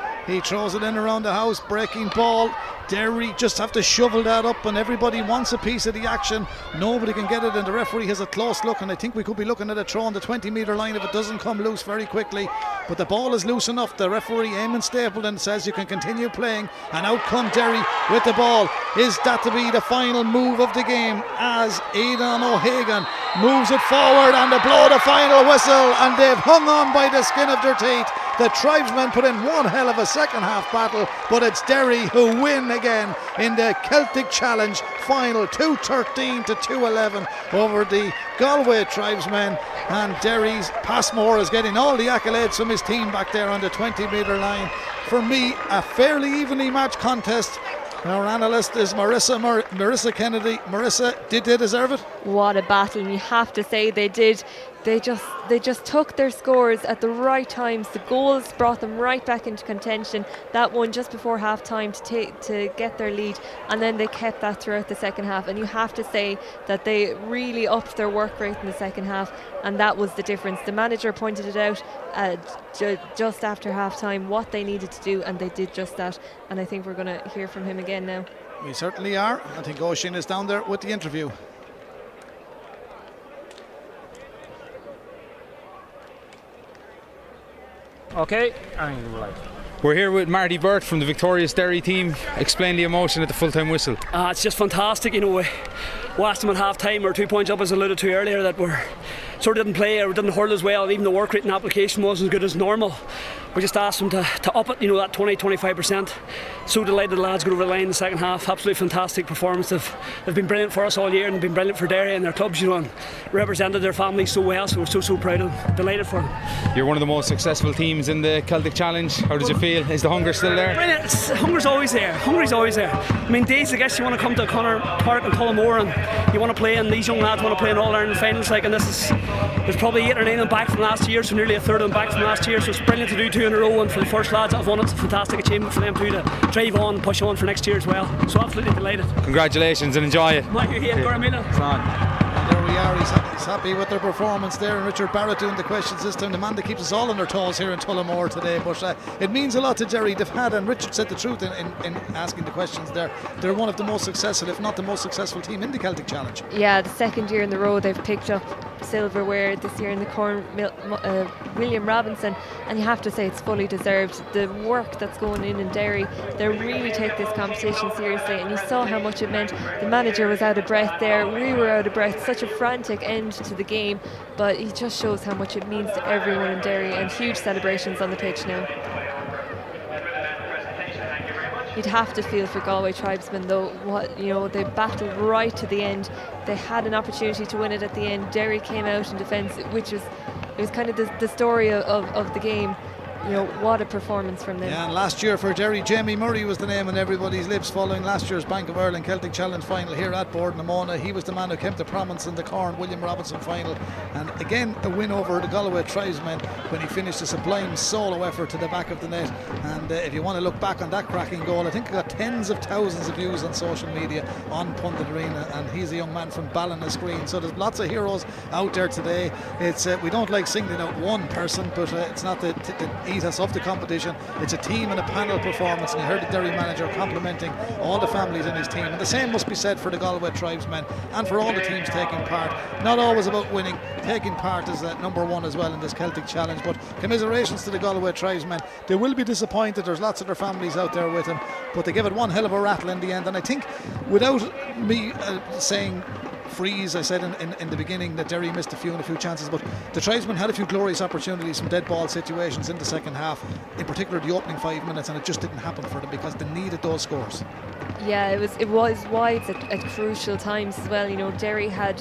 Breaking ball. Derry just have to shovel that up, and everybody wants a piece of the action. Nobody can get it, and the referee has a close look, and I think we could be looking at a throw on the 20 metre line if it doesn't come loose very quickly. But the ball is loose enough. The referee, Eamon Stapleton, says you can continue playing, and out come Derry with the ball. Is that to be the final move of the game, as Aidan O'Hagan moves it forward, and they blow the final whistle, and they've hung on by the skin of their teeth. The Tribesmen put in one hell of a second half battle, but it's Derry who win again in the Celtic Challenge final, 2-13 to 2-11 over the Galway Tribesmen. And Derry's Passmore is getting all the accolades from his team back there on the 20 metre line. For me, a fairly evenly matched contest. Our analyst is Marissa Kennedy. Marissa, did they deserve it? What a battle, and you have to say they did. they just took their scores at the right times. The goals brought them right back into contention. That one just before half time to get their lead, and then they kept that throughout the second half. And you have to say that they really upped their work rate in the second half, and that was the difference. The manager pointed it out just after half time what they needed to do, and they did just that. And I think we're going to hear from him again now. We certainly are. I think Oisin is down there with the interview. Okay, we're here with Marty Burt from the victorious Derry team. Explain the emotion at the full-time whistle. It's just fantastic, we watched them at half time. We're 2 points up, as alluded to earlier, that we're sort of didn't play or didn't hurl as well. Even the work rate and application wasn't as good as normal. We just asked them to up it, that 20-25%. So delighted the lads got over the line in the second half. Absolutely fantastic performance. They've been brilliant for us all year, and they've been brilliant for Derry and their clubs, and represented their families so well. So we're so proud of them, delighted for them. You're one of the most successful teams in the Celtic Challenge. How does it feel? Is the hunger still there? Brilliant. Hunger's always there. I mean, days I guess you want to come to Connor Park and Tullamore and you want to play, and these young lads want to play in All-Ireland finals, and there's probably 8 or 9 of them back from last year, so nearly a third of them back from last year, so it's brilliant to do 2 in a row, and for the first lads that have won it, it's a fantastic achievement for them too, to drive on and push on for next year as well. So absolutely delighted. Congratulations and enjoy it. Mike, here, It's on. And there we are. He's happy with their performance there, and Richard Barrett doing the questions this time. The man that keeps us all on their toes here in Tullamore today. But it means a lot to Derry. They've had, and Richard said the truth in asking the questions there, they're one of the most successful, if not the most successful team in the Celtic Challenge. Yeah, the second year in the row they've picked up silverware this year in the William Robinson, and you have to say it's fully deserved. The work that's going in Derry, they really take this competition seriously, and you saw how much it meant. The manager was out of breath there, we were out of breath. Such a frantic end to the game, but it just shows how much it means to everyone in Derry, and huge celebrations on the pitch now. You'd have to feel for Galway Tribesmen though. They battled right to the end. They had an opportunity to win it at the end. Derry came out in defence, which was kind of the story of the game. What a performance from them. Yeah, and last year for Derry, Jamie Murray was the name on everybody's lips following last year's Bank of Ireland Celtic Challenge final here at Bordnamona. He was the man who came to prominence in the Corn William Robinson final, and again a win over the Galway Tribesmen when he finished a sublime solo effort to the back of the net. And if you want to look back on that cracking goal, I think it got tens of thousands of views on social media on Pundit Arena, and he's a young man from Ballinascreen. So there's lots of heroes out there today. It's we don't like singling out one person, but it's not the ethos of the competition. It's a team and a panel performance, and you heard the Derry manager complimenting all the families in his team, and the same must be said for the Galway Tribesmen and for all the teams taking part. Not always about winning, taking part is number one as well in this Celtic Challenge. But commiserations to the Galway Tribesmen. They will be disappointed. There's lots of their families out there with them, but they give it one hell of a rattle in the end. And I think, without me saying freeze, I said in the beginning that Derry missed a few chances, but the Tribesmen had a few glorious opportunities from dead ball situations in the second half, in particular the opening 5 minutes, and it just didn't happen for them because they needed those scores. Yeah, it was wides at crucial times as well. Derry had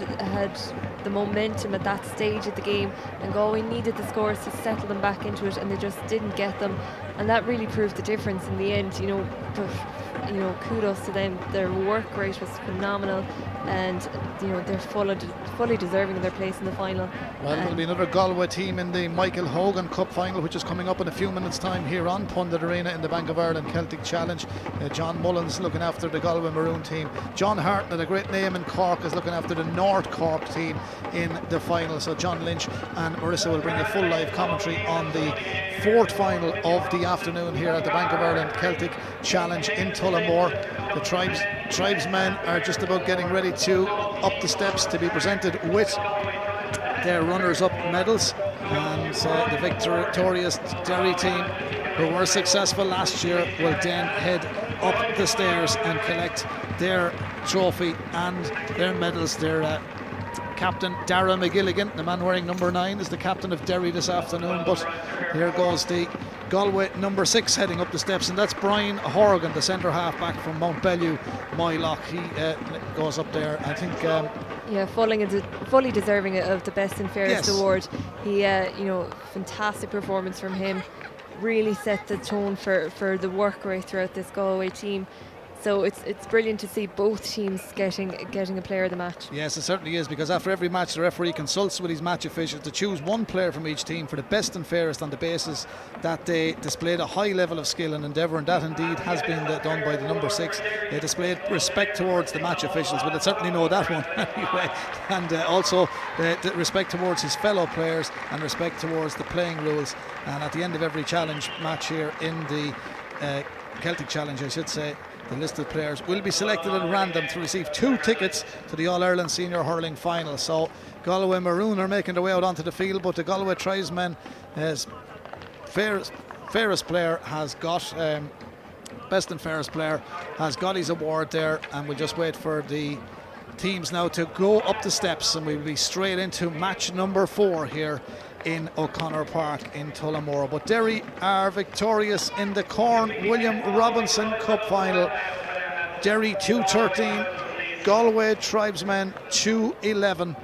the momentum at that stage of the game, and Galway needed the scores to settle them back into it, and they just didn't get them, and that really proved the difference in the end. But kudos to them. Their work rate was phenomenal, and they're fully deserving of their place in the final. Well, there'll be another Galway team in the Michael Hogan Cup final, which is coming up in a few minutes' time here on Pundit Arena in the Bank of Ireland Celtic Challenge. John Mullins looking after the Galway Maroon team. John Hartnett, a great name in Cork, is looking after the North Cork team in the final. So John Lynch and Marissa will bring a full live commentary on the 4th final of the afternoon here at the Bank of Ireland Celtic Challenge in Tullamore. The Tribesmen are just about getting ready to up the steps to be presented with their runners-up medals, and the victorious Derry team, who were successful last year, will then head up the stairs and collect their trophy and their medals. Their captain Dara McGilligan, the man wearing number 9, is the captain of Derry this afternoon, but here goes the Galway number 6 heading up the steps, and that's Brian Horgan, the centre half back from Mountbellew, Moylock. He goes up there, I think. Fully deserving of the best and fairest award. He, fantastic performance from him. Really set the tone for the work rate throughout this Galway team. So it's brilliant to see both teams getting a player of the match. Yes, it certainly is, because after every match the referee consults with his match officials to choose one player from each team for the best and fairest on the basis that they displayed a high level of skill and endeavour, and that indeed has been done by the number 6. They displayed respect towards the match officials, but it certainly know that one anyway, and also the respect towards his fellow players and respect towards the playing rules. And at the end of every challenge match here in the Celtic Challenge, I should say, the listed players will be selected at random to receive 2 tickets to the All-Ireland Senior Hurling Final. So Galway Maroon are making their way out onto the field, but the Galway Tribesmen, as fairest player has got best and fairest player has got his award there, and we'll just wait for the teams now to go up the steps, and we'll be straight into match number 4 here in O'Connor Park in Tullamore. But Derry are victorious in the Corn William Robinson Cup final. Derry 2-13, Galway Tribesmen 2-11.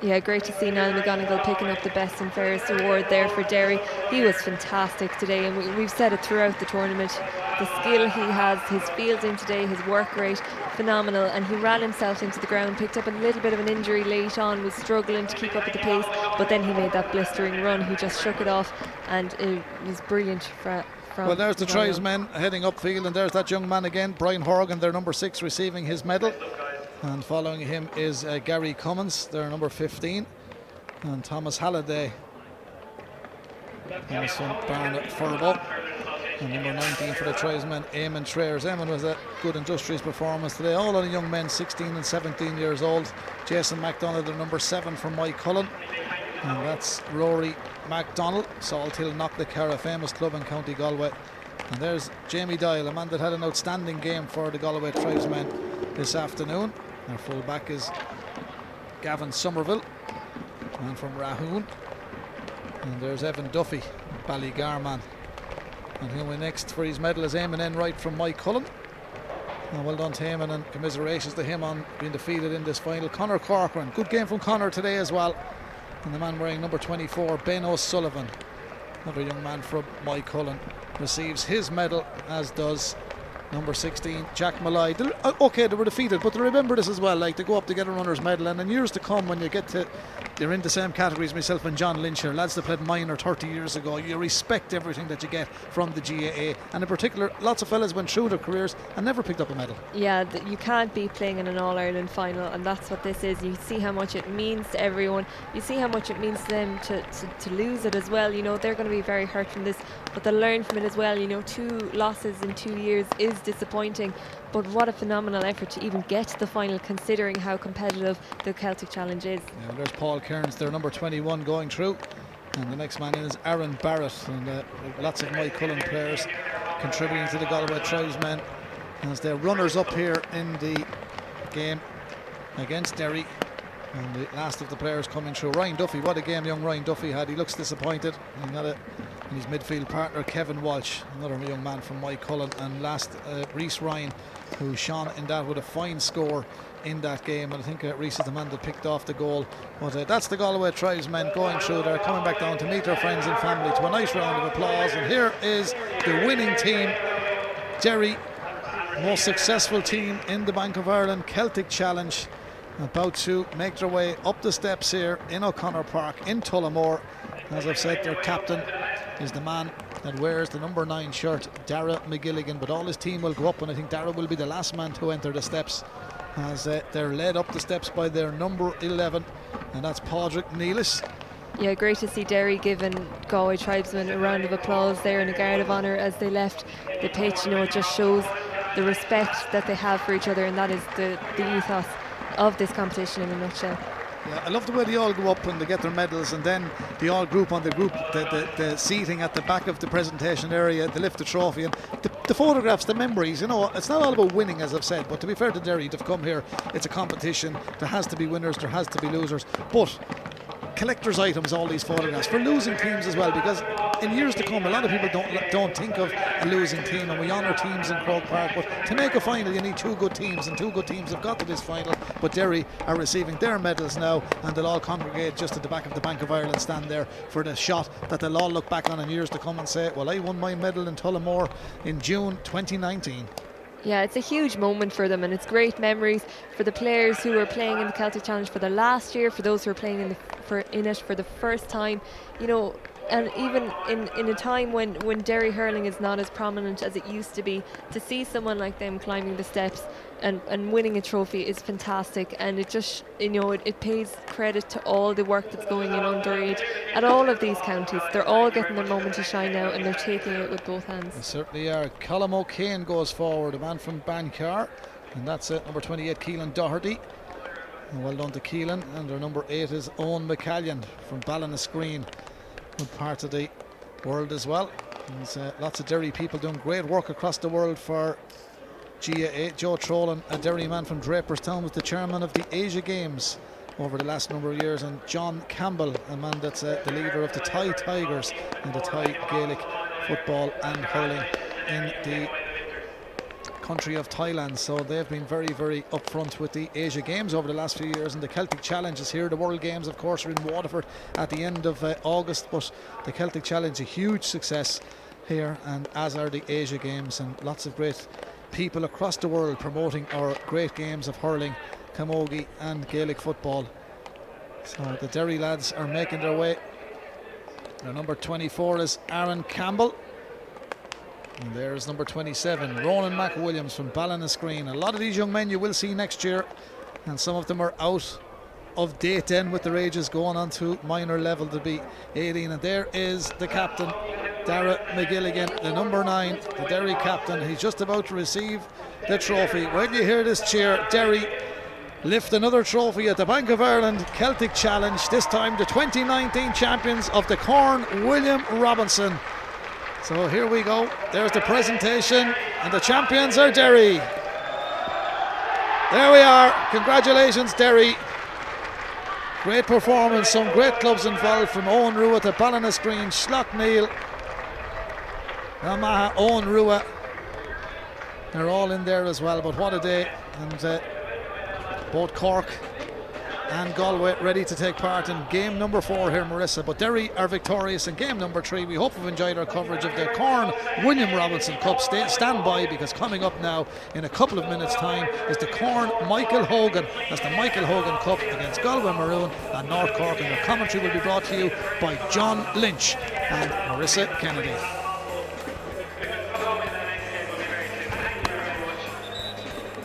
Yeah, great to see Niall McGonigal picking up the best and fairest award there for Derry. He was fantastic today, and we've said it throughout the tournament. The skill he has, his fielding today, his work rate, phenomenal, and he ran himself into the ground, picked up a little bit of an injury late on, was struggling to keep up with the pace, but then he made that blistering run. He just shook it off, and it was brilliant from well, there's the Tribesmen heading upfield, and there's that young man again, Brian Horgan, their number 6, receiving his medal. And following him is Gary Cummins, their number 15, and Thomas Halliday, and from Barnet Furbo, and number 19 for the Tribesmen, Eamon Trayers. Eamon was a good industrious performance today. All of the young men 16 and 17 years old. Jason MacDonald, their number 7 from Mike Cullen, and that's Rory MacDonald, Salt Hill Knocknacarra, famous club in County Galway. And there's Jamie Doyle, a man that had an outstanding game for the Galway Tribesmen this afternoon. Our full back is Gavin Somerville, man from Rahoon. And there's Evan Duffy, Ballygarman. And who we next for his medal is Eamon Enright from Mike Cullen. And well done to Eamon, and commiserations to him on being defeated in this final. Conor Corcoran, good game from Conor today as well. And the man wearing number 24, Ben O'Sullivan, another young man from Mike Cullen, receives his medal, as does number 16, Jack Malloy. Okay, they were defeated, but they remember this as well, like they go up to get a runner's medal, and in years to come, when you're in the same categories, myself and John Lynch here, lads that played minor 30 years ago, you respect everything that you get from the GAA, and in particular, lots of fellas went through their careers and never picked up a medal. Yeah, you can't be playing in an All-Ireland final, and that's what this is. You see how much it means to everyone. You see how much it means to them to lose it as well. You know, they're going to be very hurt from this, but they'll learn from it as well. You know, 2 losses in 2 years is disappointing, but what a phenomenal effort to even get to the final, considering how competitive the Celtic Challenge is. Yeah, there's Paul Kearns, their number 21, going through, and the next man in is Aaron Barrett, and lots of Mike Cullen players contributing to the Galway Tribesmen as they're runners up here in the game against Derry. And the last of the players coming through, Ryan Duffy. What a game young Ryan Duffy had. He looks disappointed. And his midfield partner Kevin Walsh, another young man from Mike Cullen, and last Reece Ryan, who shone in that with a fine score in that game. And I think Reece is the man that picked off the goal. But that's the Galway Tribesmen going through there, coming back down to meet their friends and family to a nice round of applause. And here is the winning team, Derry, most successful team in the Bank of Ireland Celtic Challenge, about to make their way up the steps here in O'Connor Park in Tullamore. As I've said, their captain is the man that wears the number 9 shirt, Dara McGilligan, but all his team will go up, and I think Dara will be the last man to enter the steps, as they're led up the steps by their number 11, and that's Padraig Nealis. Yeah, great to see Derry giving Galway Tribesmen a round of applause there in a guard of honour as they left the pitch. You know, it just shows the respect that they have for each other, and that is the ethos of this competition in a nutshell. Yeah, I love the way they all go up and they get their medals, and then they all group on the seating at the back of the presentation area, they lift the trophy, and the photographs, the memories. You know, it's not all about winning, as I've said, but to be fair to Derry, they've come here, it's a competition, there has to be winners, there has to be losers, but collector's items, all these photographs, for losing teams as well, because in years to come a lot of people don't think of a losing team, and we honour teams in Croke Park, but to make a final you need two good teams, and two good teams have got to this final. But Derry are receiving their medals now, and they'll all congregate just at the back of the Bank of Ireland stand there for the shot that they'll all look back on in years to come and say, well, I won my medal in Tullamore in June 2019. Yeah, it's a huge moment for them, and it's great memories for the players who were playing in the Celtic Challenge for the last year, for those who are playing in it for the first time, you know. And even in a time when Derry hurling is not as prominent as it used to be, to see someone like them climbing the steps and winning a trophy is fantastic. And it just, you know, it pays credit to all the work that's going in underage at all of these counties. They're all getting their moment to shine now, and they're taking it with both hands. They certainly are. Colm O'Kane goes forward, a man from Bancar, and that's it, number 28, Keelan Doherty. And well done to Keelan. And their number 8 is Owen McCallion from Ballinascreen. Good part of the world as well. There's lots of Derry people doing great work across the world for GAA. Joe Trolan, a Derry man from Draperstown, was the chairman of the Asia Games over the last number of years, and John Campbell, a man that's the leader of the Thai Tigers in the Thai Gaelic football and hurling in the country of Thailand. So they've been very, very upfront with the Asia Games over the last few years, and the Celtic Challenge is here. The World Games, of course, are in Waterford at the end of August, but the Celtic Challenge, a huge success here, and as are the Asia Games, and lots of great people across the world promoting our great games of hurling, camogie and Gaelic football. So the Derry lads are making their way. Their number 24 is Aaron Campbell. And there's number 27, Ronan McWilliams from Ballinascreen. A lot of these young men you will see next year, and some of them are out of date then, with their ages going on to minor level to be 18. And there is the captain, Dara McGilligan, the number 9, the Derry captain. He's just about to receive the trophy. When you hear this cheer, Derry lift another trophy at the Bank of Ireland Celtic Challenge, this time the 2019 champions of the Corn, William Robinson. So here we go, there's the presentation, and the champions are Derry. There we are, congratulations Derry. Great performance, some great clubs involved, from Owen Rua to Ballinascreen, Schlockneil, Amaha, Owen Rua. They're all in there as well, but what a day. And both Cork and Galway ready to take part in game number 4 here, Marissa. But Derry are victorious in game number 3. We hope you've enjoyed our coverage of the Corn William Robinson Cup. Stand by, because coming up now in a couple of minutes' time is the Corn Michael Hogan. That's the Michael Hogan Cup against Galway Maroon and North Cork, and the commentary will be brought to you by John Lynch and Marissa Kennedy.